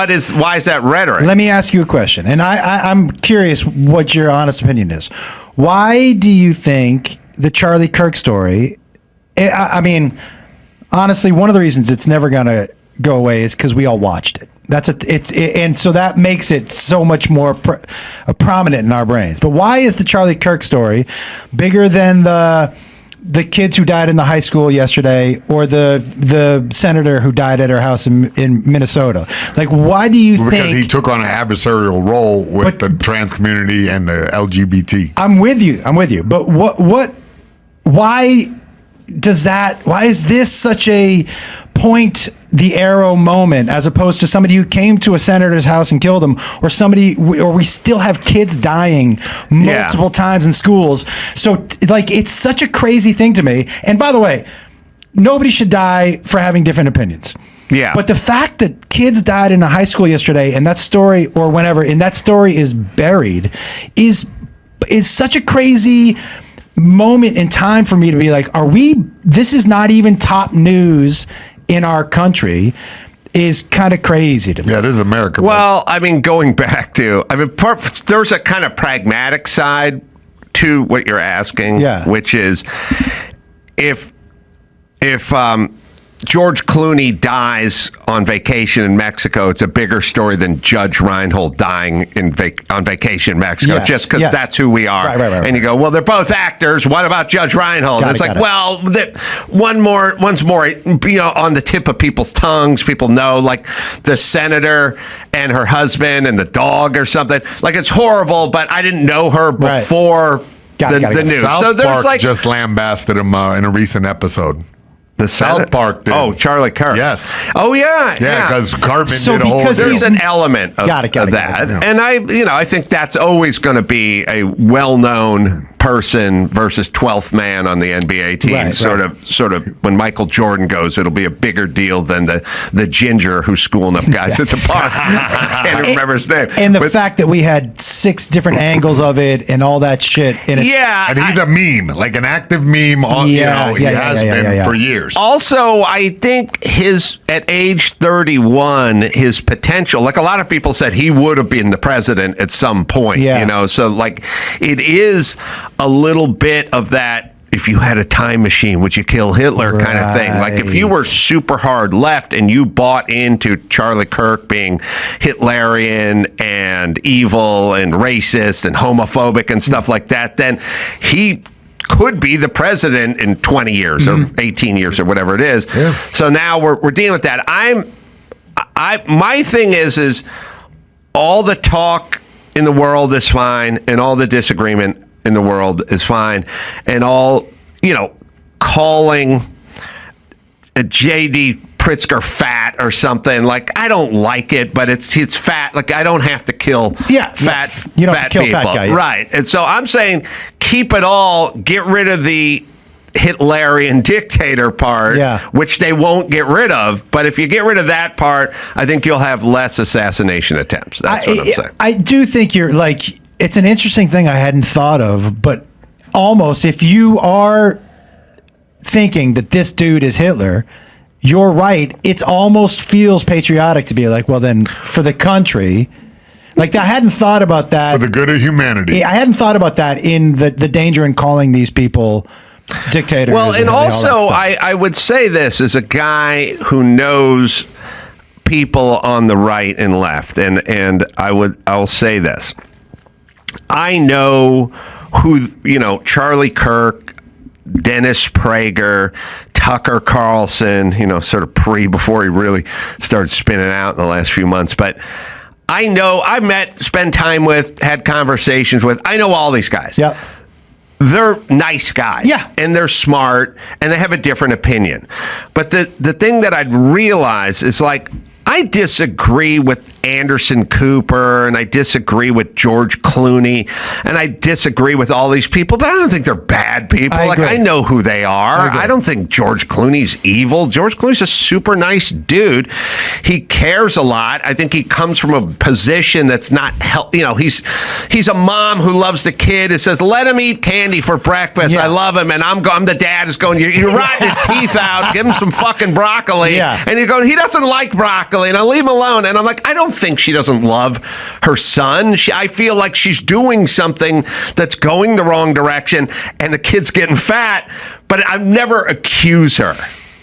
is that rhetoric? Let me ask you a question. And I'm curious what your honest opinion is. Why do you think the Charlie Kirk story, I mean, honestly, one of the reasons it's never going to go away is because we all watched it. And so that makes it so much more prominent in our brains. But why is the Charlie Kirk story bigger than the kids who died in the high school yesterday or the senator who died at her house in Minnesota? Like, why do you think? Because he took on an adversarial role with the trans community and the LGBT. I'm with you. But why is this such a point the arrow moment as opposed to somebody who came to a senator's house and killed him, or we still have kids dying multiple times in schools? So like, it's such a crazy thing to me. And by the way, nobody should die for having different opinions. Yeah. But the fact that kids died in a high school yesterday and that story or whenever, and that story is buried is such a crazy moment in time for me to be like, this is not even top news in our country, is kind of crazy to me. Yeah, it is America. Well, I mean, going back to, there's a kind of pragmatic side to what you're asking, which is if George Clooney dies on vacation in Mexico, it's a bigger story than Judge Reinhold dying on vacation in Mexico, just because that's who we are. Right. And you go, well, they're both actors. What about Judge Reinhold? One's more, on the tip of people's tongues. People know, like the senator and her husband and the dog or something. Like, it's horrible, but I didn't know her before the news. South So there's Park like just lambasted him in a recent episode. the South Park did. Oh, Charlie Kirk. Yes. Oh yeah. Yeah, because Cartman So did a whole. because There's he's- an element of, Got it, of that, and I think that's always going to be a well-known person versus 12th man on the NBA team. Right, sort of. When Michael Jordan goes, it'll be a bigger deal than the ginger who's schooling up guys at the bar. I can't even remember his name. And the fact that we had 6 different angles of it and all that shit. And and he's a meme, like an active meme. He has been for years. Also, I think at age 31, his potential, like a lot of people said, he would have been the president at some point. Yeah. So like it is a little bit of that. If you had a time machine, would you kill Hitler kind of thing? Like if you were super hard left and you bought into Charlie Kirk being Hitlerian and evil and racist and homophobic and stuff like that, then he could be the president in 20 years or 18 years or whatever it is. Yeah. So now we're dealing with that. My thing is all the talk in the world is fine and all the disagreement in the world is fine, and all, calling a J.D. Pritzker fat or something, like I don't like it, but it's fat. Like I don't have to kill fat you don't have to kill people, fat guy, right? And so I'm saying keep it all, get rid of the Hitlerian dictator part, which they won't get rid of. But if you get rid of that part, I think you'll have less assassination attempts. That's what I'm saying. I do think you're like, it's an interesting thing I hadn't thought of, but almost if you are thinking that this dude is Hitler, you're right. It almost feels patriotic to be like, well, then for the country, like I hadn't thought about that. For the good of humanity. I hadn't thought about that in the danger in calling these people dictators. Well, and also I would say this as a guy who knows people on the right and left, and I'll say this. I know who, Charlie Kirk, Dennis Prager, Tucker Carlson, sort of before he really started spinning out in the last few months. But I know, I spent time with, had conversations with, I know all these guys. Yep. They're nice guys. Yeah. And they're smart and they have a different opinion. But the thing that I'd realize is like, I disagree with Anderson Cooper and I disagree with George Clooney and I disagree with all these people, but I don't think they're bad people. I know who they are. I don't think George Clooney's evil. George Clooney's a super nice dude. He cares a lot. I think he comes from a position that's not he's a mom who loves the kid and says, let him eat candy for breakfast. I love him. And I'm the dad is going, you're rotting his teeth out. Give him some fucking broccoli. Yeah. And you're going, he doesn't like broccoli. And I leave him alone. And I'm like, I don't think she doesn't love her son. I feel like she's doing something that's going the wrong direction and the kid's getting fat, but I've never accused her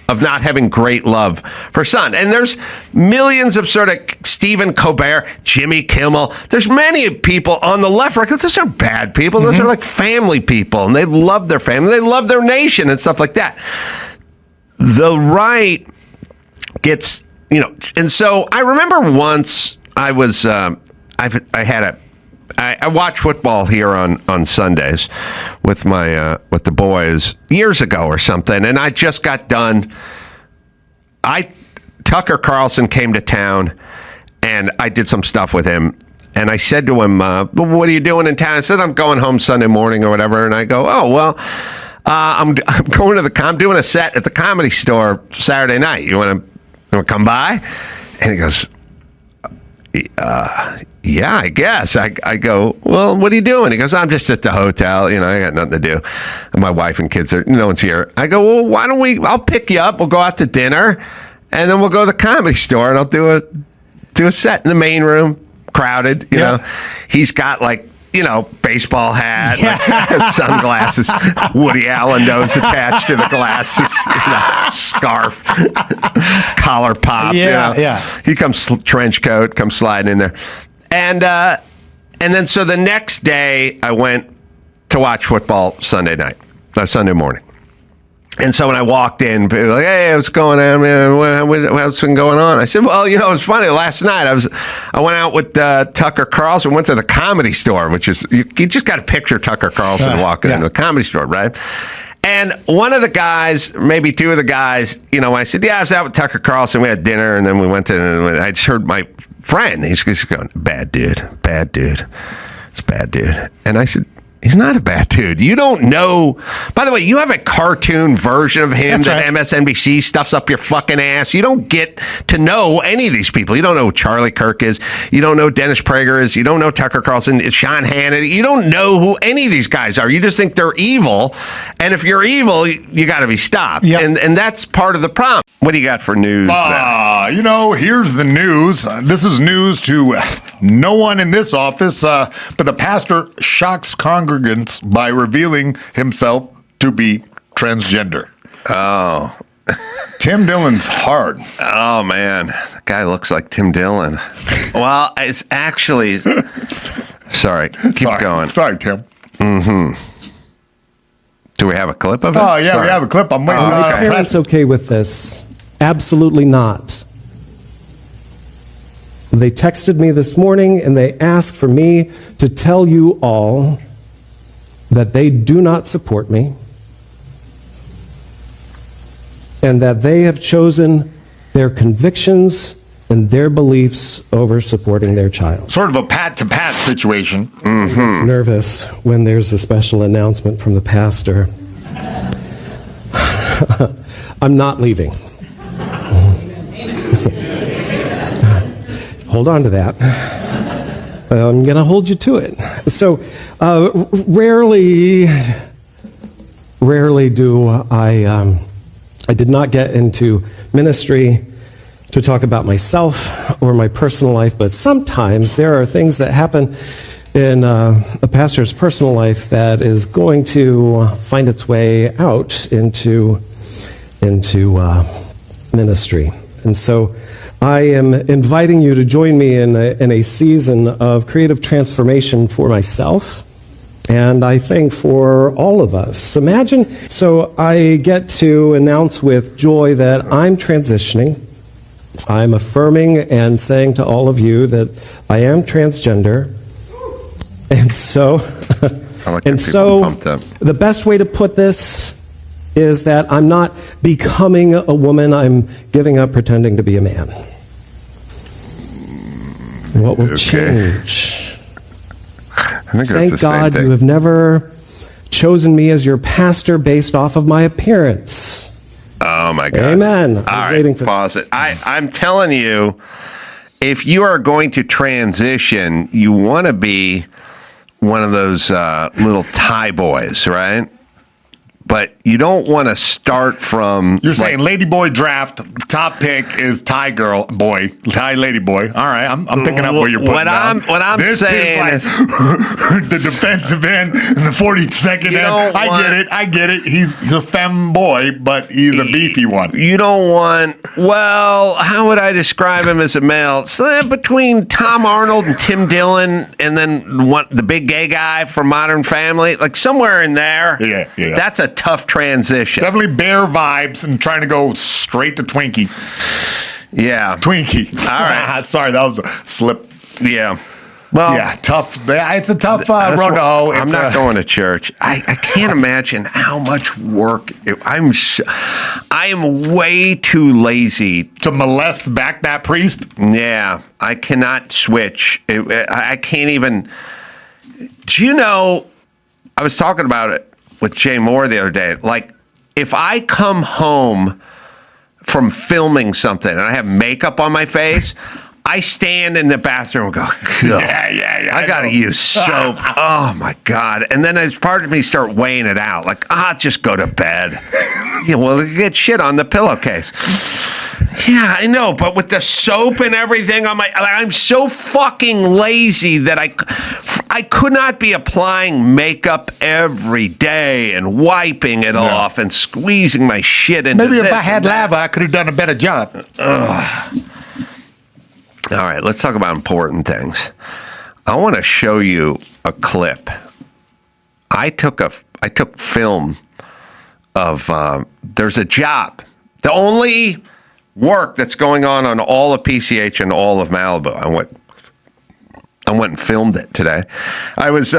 of not having great love for her son. And there's millions of sort of Stephen Colbert, Jimmy Kimmel. There's many people on the left, right? Because those are bad people. Those are like family people and they love their family. They love their nation and stuff like that. The right gets, and so I remember once I was, I watch football here on Sundays with with the boys years ago or something, and I just got done. Tucker Carlson came to town, and I did some stuff with him, and I said to him, "What are you doing in town?" I said, "I'm going home Sunday morning or whatever," and I go, "Oh well." I'm going to I'm doing a set at the Comedy Store Saturday night. You want to come by? And he goes, yeah, I guess. I go, well, what are you doing? He goes, I'm just at the hotel. I got nothing to do. And my wife and kids no one's here. I go, well, why don't I'll pick you up. We'll go out to dinner and then we'll go to the Comedy Store and I'll do a set in the main room, crowded, you know. He's got baseball hat, sunglasses, Woody Allen nose attached to the glasses, scarf, collar pop. He comes trench coat, comes sliding in there, and then so the next day I went to watch football Sunday morning, And so when I walked in, people were like, "Hey, what's going on, man? What's been going on?" I said, "Well, it was funny. Last night I went out with Tucker Carlson. Went to the Comedy Store, which is you just got to picture Tucker Carlson walking into the Comedy Store, right?" And one of the guys, maybe two of the guys, I said, "Yeah, I was out with Tucker Carlson. We had dinner, and then we went to." I just heard my friend. He's just going, "Bad dude, bad dude. It's bad dude." And I said, "He's not a bad dude. You don't know." By the way, you have a cartoon version of him that MSNBC stuffs up your fucking ass. You don't get to know any of these people. You don't know who Charlie Kirk is. You don't know who Dennis Prager is. You don't know Tucker Carlson. It's Sean Hannity. You don't know who any of these guys are. You just think they're evil. And if you're evil, you got to be stopped. Yep. And that's part of the problem. What do you got for news then? Here's the news. This is news to no one in this office, but the pastor shocks congregants by revealing himself to be transgender. Oh. Tim Dillon's hard. Oh, man. The guy looks like Tim Dillon. Well, it's actually... Sorry. Keep going. Sorry, Tim. Mm-hmm. Do we have a clip of it? Oh, yeah, we have a clip. I'm waiting Are my parents okay with this? Absolutely not. They texted me this morning and they asked for me to tell you all that they do not support me and that they have chosen their convictions and their beliefs over supporting their child. Sort of a pat-to-pat situation. Mm-hmm. It's nervous when there's a special announcement from the pastor. I'm not leaving. Hold on to that. I'm going to hold you to it. So, rarely do I did not get into ministry to talk about myself or my personal life, but sometimes there are things that happen in a pastor's personal life that is going to find its way out into ministry. And so I am inviting you to join me in a season of creative transformation for myself, and I think for all of us. Imagine, so I get to announce with joy that I'm transitioning. I'm affirming and saying to all of you that I am transgender. And so, the best way to put this is that I'm not becoming a woman, I'm giving up pretending to be a man. What will change? Thank God you have never chosen me as your pastor based off of my appearance. Oh my God. Amen. All right, pause it. I'm telling you, if you are going to transition, you want to be one of those little Thai boys, right? But you don't want to start from... You're saying Lady Boy draft, top pick is Thai girl, boy, Thai lady boy. All right, I'm picking up what you're putting down. What I'm this saying is the defensive end and the 42nd end. I get it. He's a femme boy, but he's a beefy one. You don't want... Well, how would I describe him as a male? So between Tom Arnold and Tim Dillon and then the big gay guy from Modern Family, like somewhere in there. Yeah. That's a tough transition. Definitely bear vibes and trying to go straight to Twinkie. Yeah. Twinkie. All right. Sorry, that was a slip. Yeah. Well, yeah, tough. It's a tough road to hoe. I'm not going to church. I can't imagine how much work. I am way too lazy to molest back that priest. Yeah, I cannot switch. I can't even. Do you know? I was talking about it with Jay Moore the other day. Like, if I come home from filming something and I have makeup on my face, I stand in the bathroom and go, yeah. I got to use soap. Oh, my God. And then as part of me start weighing it out, like, just go to bed. Well, you get shit on the pillowcase. Yeah, I know, but with the soap and everything on I'm so fucking lazy that I could not be applying makeup every day and wiping it off and squeezing my shit into Maybe if I had lava, I could have done a better job. All right, let's talk about important things. I want to show you a clip. I took film there's a job. The only work that's going on all of PCH and all of Malibu. I went and filmed it today. I was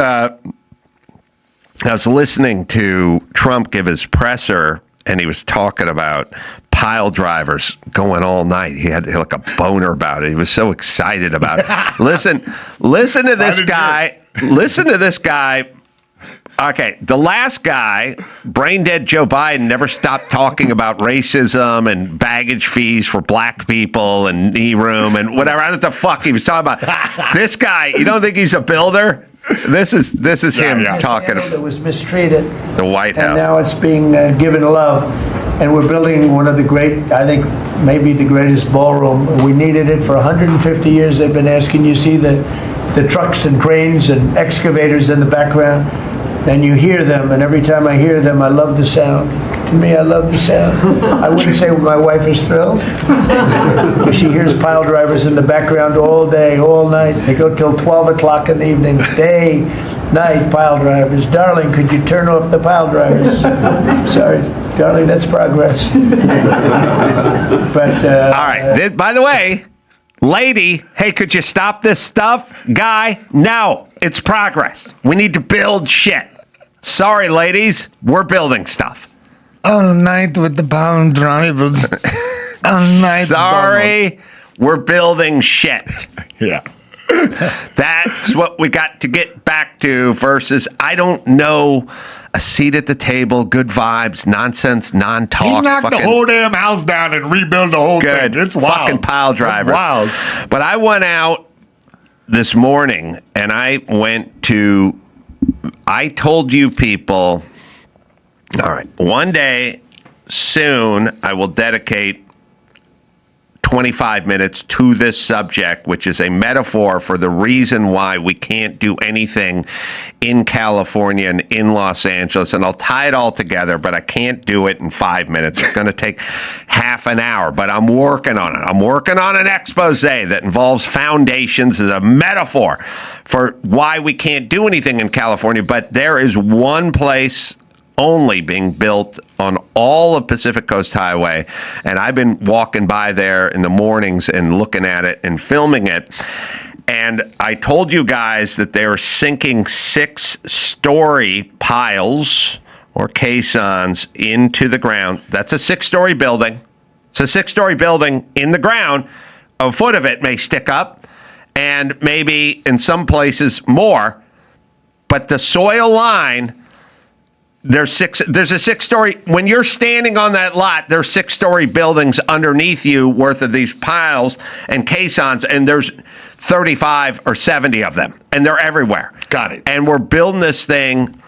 listening to Trump give his presser, and he was talking about pile drivers going all night. He had like a boner about it. He was so excited about it. Listen to this guy. Listen to this guy. Okay, the last guy, brain dead Joe Biden, never stopped talking about racism and baggage fees for black people and knee room and whatever. I don't know what the fuck he was talking about. This guy, you don't think he's a builder? This is him talking. That was mistreated. The White House. And now it's being given love. And we're building one of the great, I think, maybe the greatest ballroom. We needed it for 150 years. They've been asking. You see the trucks and cranes and excavators in the background. And you hear them, and every time I hear them, I love the sound. To me, I love the sound. I wouldn't say my wife is thrilled. But she hears pile drivers in the background all day, all night. They go till 12 o'clock in the evening. Day, night, pile drivers. Darling, could you turn off the pile drivers? Sorry, darling, that's progress. But all right. By the way, lady, hey, could you stop this stuff? Guy, no, it's progress. We need to build shit. Sorry, ladies, we're building stuff. All night with the pound drivers. All night. Sorry, we're building shit. Yeah. That's what we got to get back to versus, I don't know, a seat at the table, good vibes, nonsense, non-talk. He knocked the whole damn house down and rebuilt the whole thing. It's wild. Fucking pile driver. Wild. But I went out this morning and I told you people, all right, one day soon I will dedicate 25 minutes to this subject, which is a metaphor for the reason why we can't do anything in California and in Los Angeles. And I'll tie it all together, but I can't do it in 5 minutes. It's going to take half an hour, but I'm working on it. I'm working on an expose that involves foundations as a metaphor for why we can't do anything in California. But there is one place only being built on all of Pacific Coast Highway. And I've been walking by there in the mornings and looking at it and filming it. And I told you guys that they were sinking 6-story piles or caissons into the ground. That's a 6-story building. It's a 6-story building in the ground. A foot of it may stick up, and maybe in some places more. But the soil line, there's a 6-story, when you're standing on that lot, there's 6-story buildings underneath you worth of these piles and caissons, and there's 35 or 70 of them, and they're everywhere. Got it. And we're building this thing.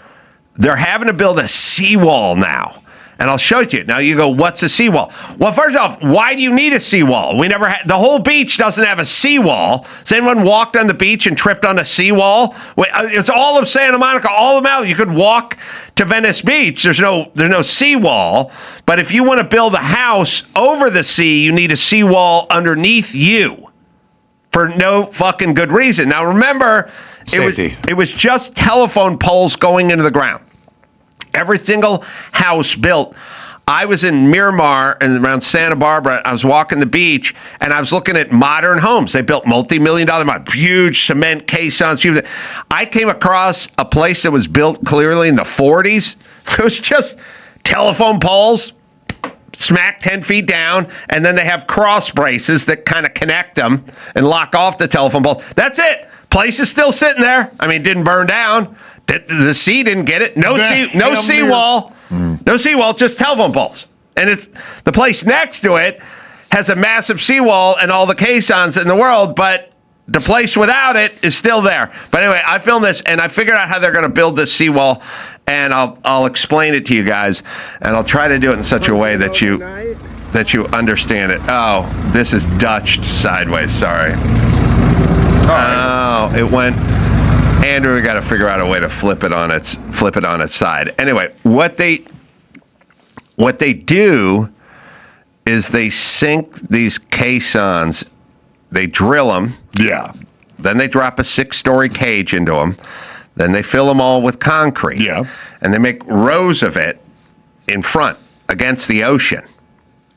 They're having to build a seawall now. And I'll show it to you. Now you go, what's a seawall? Well, first off, why do you need a seawall? We never had, the whole beach doesn't have a seawall. Has anyone walked on the beach and tripped on a seawall? It's all of Santa Monica, all of Malibu. You could walk to Venice Beach. There's no seawall. But if you want to build a house over the sea, you need a seawall underneath you for no fucking good reason. Now remember, it was just telephone poles going into the ground. Every single house built. I was in Miramar and around Santa Barbara. I was walking the beach and I was looking at modern homes. They built multi-million-dollar, huge cement caissons. I came across a place that was built clearly in the 40s. It was just telephone poles, smack 10 feet down, and then they have cross braces that kind of connect them and lock off the telephone pole. That's it. Place is still sitting there. I mean, it didn't burn down. The sea didn't get it. No seawall. No seawall, just telephone poles. And it's the place next to it has a massive seawall and all the caissons in the world, but the place without it is still there. But anyway, I filmed this and I figured out how they're going to build this seawall, and I'll explain it to you guys, and I'll try to do it in such a way that you understand it. Oh, this is Dutched sideways. Sorry. Oh, it went. Andrew, we got to figure out a way to flip it on its side. Anyway, what they do is they sink these caissons, they drill them. Yeah. Then they drop a 6-story cage into them. Then they fill them all with concrete. Yeah. And they make rows of it in front against the ocean,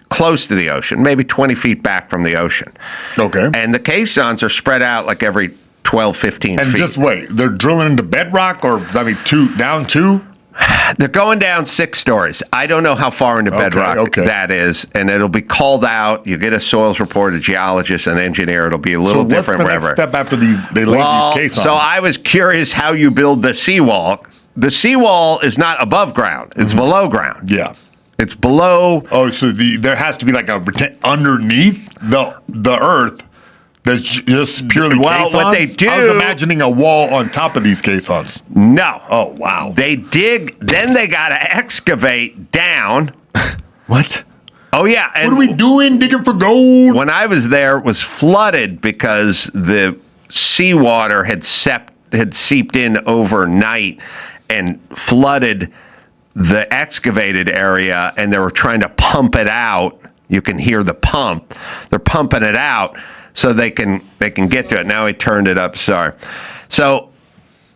close to the ocean, maybe 20 feet back from the ocean. Okay. And the caissons are spread out like every 12, 15 and feet. Just wait, they're drilling into bedrock or, down two? They're going down 6 stories. I don't know how far into bedrock that is, and it'll be called out. You get a soils report, a geologist, an engineer. It'll be a little different wherever. What's the next step after they lay these caissons? So I was curious how you build the seawall. The seawall is not above ground. It's below ground. Yeah. It's below. Oh, so there has to be like underneath the earth that's just purely caissons? What they do... I was imagining a wall on top of these caissons. No. Oh, wow. They dig, then they got to excavate down. What? Oh, yeah. And what are we doing? Digging for gold? When I was there, it was flooded because the seawater had seeped in overnight and flooded the excavated area, and they were trying to pump it out. You can hear the pump. They're pumping it out so they can get to it. Now he turned it up. Sorry. So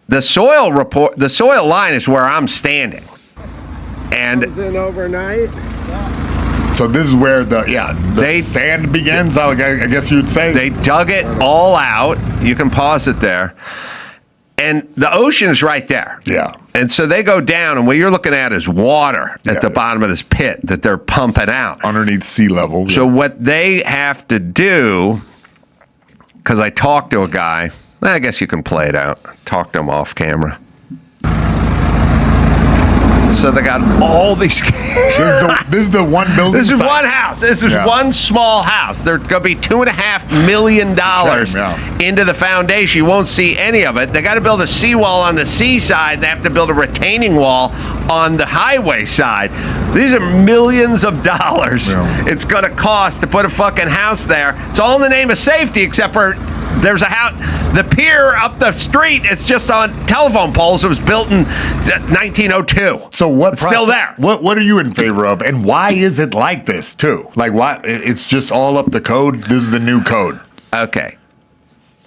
the soil line is where I'm standing, and Comes in overnight. So this is where the sand begins. I guess you'd say they dug it all out. You can pause it there. And the ocean is right there. Yeah. And so they go down, and what you're looking at is water at the bottom of this pit that they're pumping out. Underneath sea level. So what they have to do, because I talked to a guy, I guess you can play it out. Talk to him off camera. So they got all these. This is the one building. This is one house. This is one small house. There's going to be $2.5 million into the foundation. You won't see any of it. They got to build a seawall on the seaside. They have to build a retaining wall on the highway side. These are millions of dollars. It's going to cost to put a fucking house there. It's all in the name of safety, except for there's a house. The pier up the street is just on telephone poles. It was built in 1902. So it's still there. What are you in favor of, and why is it like this too? Like, why? It's just all up to code. This is the new code. Okay.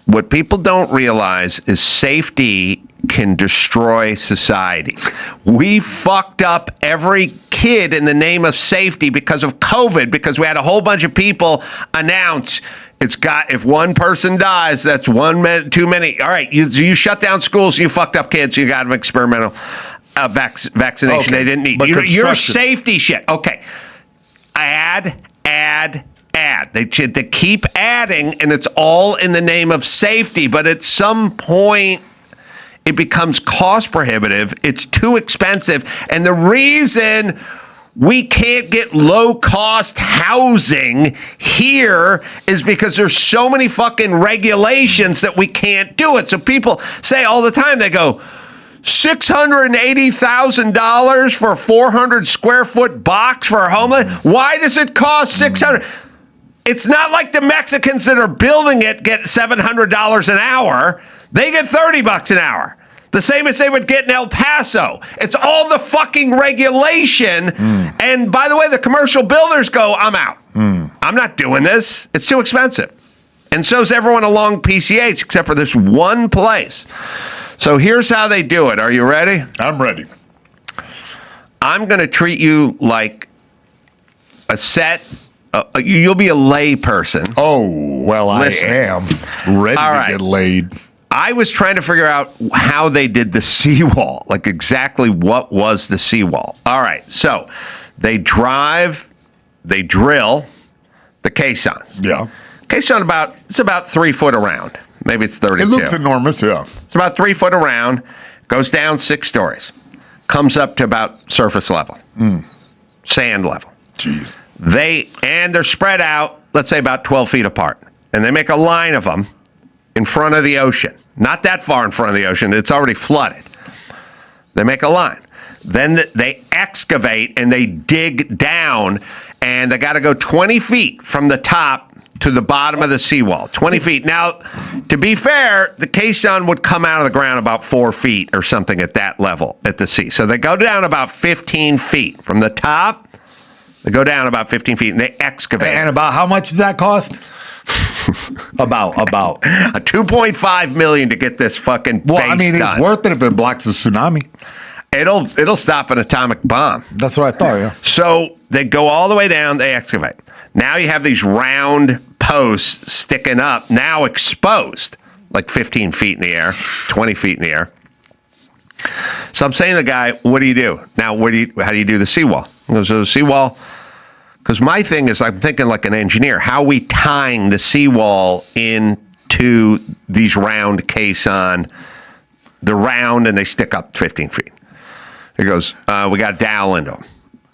What people don't realize is safety can destroy society. We fucked up every kid in the name of safety because of COVID, because we had a whole bunch of people announce if one person dies, that's one too many. All right, you shut down schools, you fucked up kids, you got them experimental vaccination they didn't need. Your safety shit. Okay. Add. They keep adding, and it's all in the name of safety, but at some point it becomes cost prohibitive. It's too expensive. And the reason we can't get low-cost housing here is because there's so many fucking regulations that we can't do it. So people say all the time, they go, $680,000 for a 400 square foot box for a homeless? Why does it cost $600,000? It's not like the Mexicans that are building it get $700 an hour. They get $30 an hour. The same as they would get in El Paso. It's all the fucking regulation. And by the way, the commercial builders go, I'm out. I'm not doing this. It's too expensive. And so's everyone along PCH, except for this one place. So here's how they do it. Are you ready? I'm ready. I'm going to treat you like a set. You'll be a lay person. Oh, well, Listen. I am ready to get laid. I was trying to figure out how they did the seawall, like exactly what was the seawall. All right, so they drill the caissons. Yeah. Caisson it's about 3 foot around. Maybe it's 32. It looks enormous, yeah. It's about 3 foot around, goes down 6 stories, comes up to about surface level, sand level. Jeez. They're spread out, let's say about 12 feet apart. And they make a line of them in front of the ocean. Not that far in front of the ocean. It's already flooded. They make a line. Then they excavate and they dig down, and they got to go 20 feet from the top to the bottom of the seawall. 20 feet. Now, to be fair, the caisson would come out of the ground about 4 feet or something at that level at the sea. So they go down about 15 feet from the top. They go down about 15 feet and they excavate. And about how much does that cost? about $2.5 million to get this fucking base it's done. worth it if it blocks a tsunami. It'll stop an atomic bomb. That's what I thought, yeah. So they go all the way down, they excavate. Now you have these round posts sticking up, now exposed, like 15 feet in the air, 20 feet in the air. So I'm saying to the guy, what do you do? Now, how do you do the seawall? He goes, the seawall, because my thing is, I'm thinking like an engineer, how are we tying the seawall into these round caisson, the round, and they stick up 15 feet. He goes, we got to dowel into them.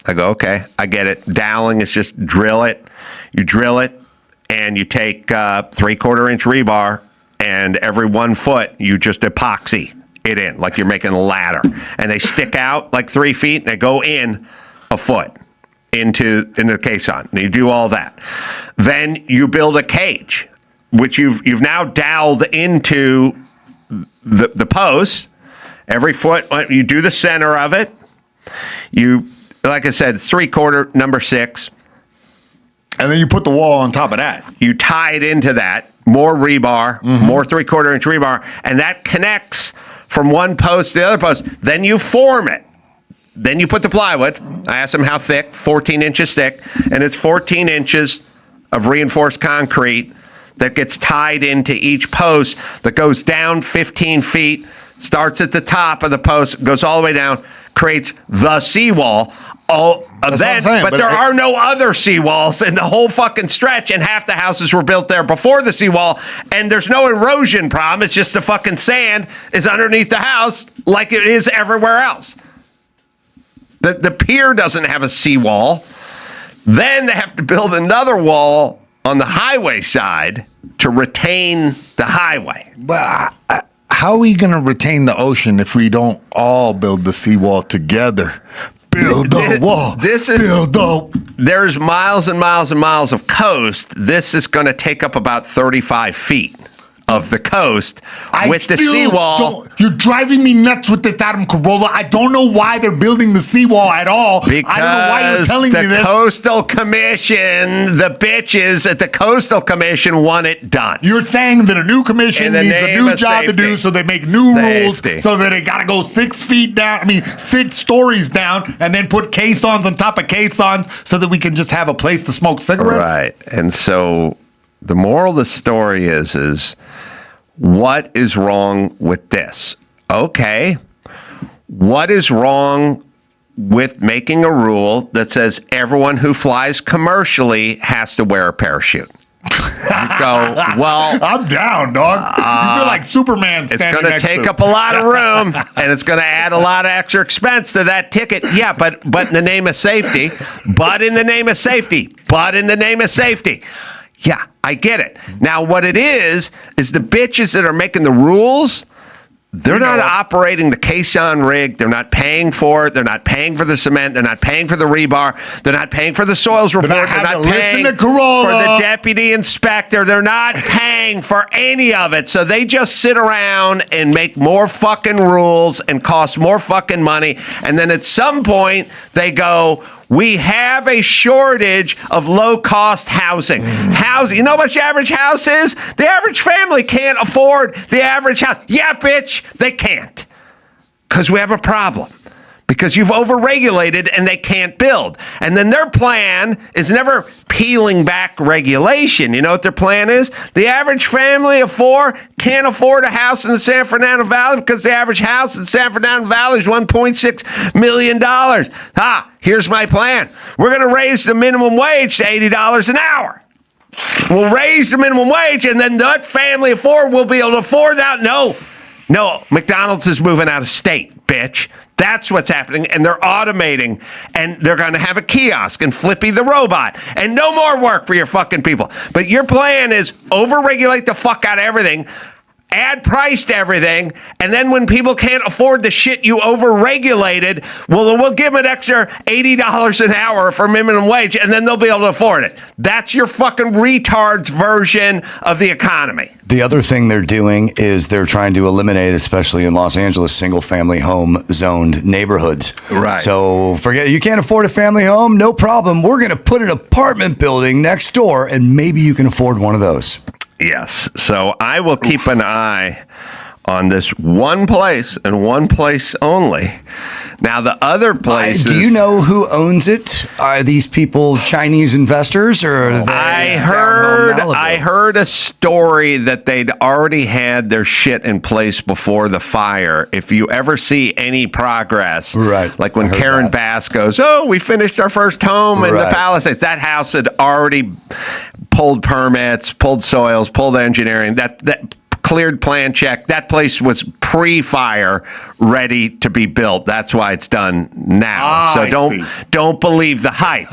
I go, okay, I get it. Doweling is just drill it. You drill it, and you take 3/4 inch rebar, and every 1 foot, you just epoxy it in, like you're making a ladder. And they stick out like 3 feet, and they go in a foot into the caisson. And you do all that. Then you build a cage, which you've now doweled into the post. Every foot, you do the center of it. You, like I said, 3/4, number 6. And then you put the wall on top of that. You tie it into that, more rebar, more 3/4 inch rebar, and that connects from one post to the other post. Then you form it. Then you put the plywood. I asked him how thick, 14 inches thick, and it's 14 inches of reinforced concrete that gets tied into each post that goes down 15 feet, starts at the top of the post, goes all the way down, creates the seawall. But there are no other seawalls in the whole fucking stretch, and half the houses were built there before the seawall, and there's no erosion problem. It's just the fucking sand is underneath the house like it is everywhere else. The pier doesn't have a seawall. Then they have to build another wall on the highway side to retain the highway. But how are we going to retain the ocean if we don't all build the seawall together? Build the wall. There's miles and miles and miles of coast. This is going to take up about 35 feet of the coast with the seawall. You're driving me nuts with this, Adam Carolla. I don't know why they're building the seawall at all. Because I don't know why you're telling me this. The Coastal Commission, the bitches at the Coastal Commission want it done. You're saying that a new commission needs a new job to do, so they make new rules, so that they got to go 6 feet down, 6 stories down, and then put caissons on top of caissons so that we can just have a place to smoke cigarettes? Right. And so the moral of the story is what is wrong with this? Okay. What is wrong with making a rule that says everyone who flies commercially has to wear a parachute? You go, well, I'm down, dog. You feel like Superman standing it's going to take up a lot of room, and it's going to add a lot of extra expense to that ticket. Yeah, but in the name of safety. But in the name of safety. But in the name of safety. Yeah, I get it. Now, what it is the bitches that are making the rules, they're not operating the caisson rig. They're not paying for it. They're not paying for the cement. They're not paying for the rebar. They're not paying for the soils report. They're not paying for the deputy inspector. They're not paying for any of it. So they just sit around and make more fucking rules and cost more fucking money. And then at some point, they go, we have a shortage of low-cost housing. You know what the average house is? The average family can't afford the average house. Yeah, bitch, they can't. Because we have a problem. Because you've overregulated and they can't build. And then their plan is never peeling back regulation. You know what their plan is? The average family of 4 can't afford a house in the San Fernando Valley because the average house in San Fernando Valley is $1.6 million. Here's my plan. We're going to raise the minimum wage to $80 an hour. We'll raise the minimum wage, and then that family of 4 will be able to afford that. No, McDonald's is moving out of state, bitch. That's what's happening, and they're automating, and they're going to have a kiosk and Flippy the robot, and no more work for your fucking people. But your plan is overregulate the fuck out of everything, add price to everything, and then when people can't afford the shit you overregulated, we'll give them an extra $80 an hour for minimum wage, and then they'll be able to afford it. That's your fucking retards version of the economy. The other thing they're doing is they're trying to eliminate, especially in Los Angeles, single-family home zoned neighborhoods. Right. So forget it. You can't afford a family home? No problem. We're going to put an apartment building next door, and maybe you can afford one of those. Yes. So I will keep an eye on this one place and one place only. Now, the other places... Do you know who owns it? Are these people Chinese investors, or are they I heard a story that they'd already had their shit in place before the fire. If you ever see any progress, like when Karen Bass goes, "Oh, we finished our first home in the Palisades," that house had already pulled permits, pulled soils, pulled engineering. That cleared plan check. That place was pre-fire ready to be built. That's why it's done now. So don't believe the hype.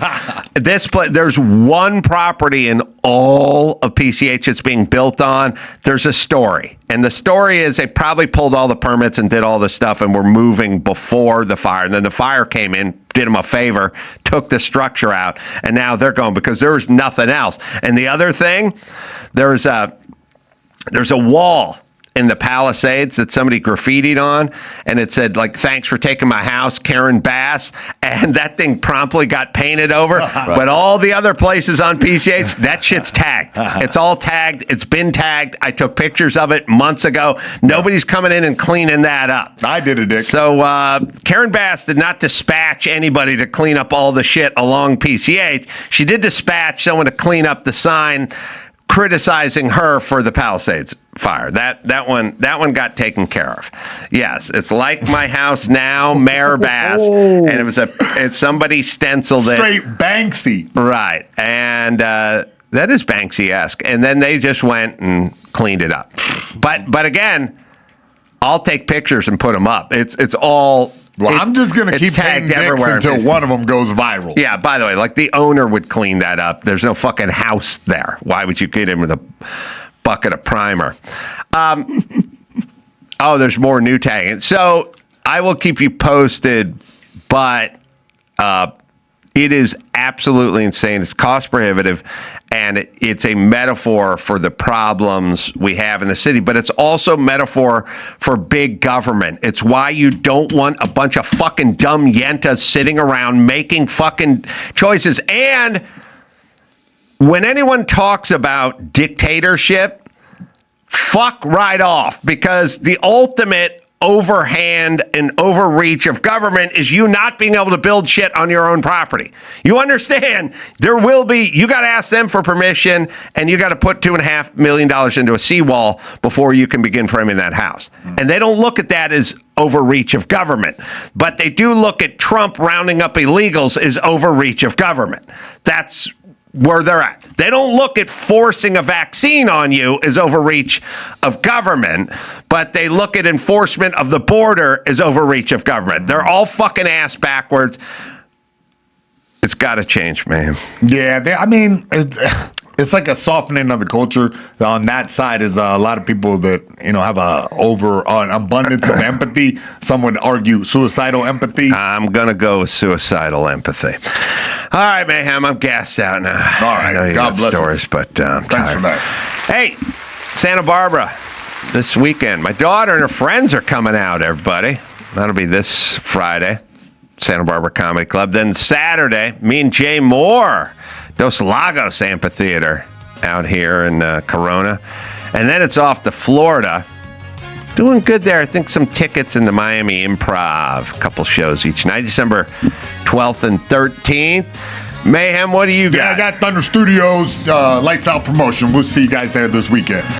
There's one property in all of PCH that's being built on. There's a story. And the story is they probably pulled all the permits and did all the stuff and were moving before the fire. And then the fire came in, did them a favor, took the structure out, and now they're going because there was nothing else. And the other thing, there's a wall in the Palisades that somebody graffitied on, and it said, like, "Thanks for taking my house, Karen Bass," and that thing promptly got painted over. But all the other places on PCH, that shit's tagged. It's all tagged. It's been tagged. I took pictures of it months ago. Nobody's coming in and cleaning that up. I did it, Dick. So Karen Bass did not dispatch anybody to clean up all the shit along PCH. She did dispatch someone to clean up the sign criticizing her for the Palisades fire. That one got taken care of. Yes, it's like my house now, Mayor Bass, and it's somebody stenciled it. Straight Banksy. Right, and that is Banksy-esque. And then they just went and cleaned it up. But again, I'll take pictures and put them up. It's all. Well, I'm just going to keep tagging dicks until one of them goes viral. Yeah, by the way, like the owner would clean that up. There's no fucking house there. Why would you get him with a bucket of primer? There's more new tagging. So I will keep you posted, but it is absolutely insane. It's cost prohibitive, and it's a metaphor for the problems we have in the city, but it's also a metaphor for big government. It's why you don't want a bunch of fucking dumb yentas sitting around making fucking choices. And when anyone talks about dictatorship, fuck right off, because the ultimate overhand and overreach of government is you not being able to build shit on your own property. You understand? You got to ask them for permission, and you got to put $2.5 million into a seawall before you can begin framing that house. And they don't look at that as overreach of government, but they do look at Trump rounding up illegals as overreach of government. That's where they're at. They don't look at forcing a vaccine on you as overreach of government, but they look at enforcement of the border as overreach of government. They're all fucking ass backwards. It's got to change, man. Yeah, it's like a softening of the culture. On that side is a lot of people that have an abundance of empathy. Some would argue suicidal empathy. I'm gonna go with suicidal empathy. All right, Mayhem, I'm gassed out now. All right, I know you God got bless stories, you. but I'm Thanks tired. for that. Hey, Santa Barbara this weekend. My daughter and her friends are coming out. Everybody, that'll be this Friday. Santa Barbara Comedy Club. Then Saturday, me and Jay Moore, Dos Lagos Amphitheater out here in Corona. And then it's off to Florida. Doing good there. I think some tickets in the Miami Improv. A couple shows each night. December 12th and 13th. Mayhem, what do you got? Yeah, I got Thunder Studios Lights Out promotion. We'll see you guys there this weekend.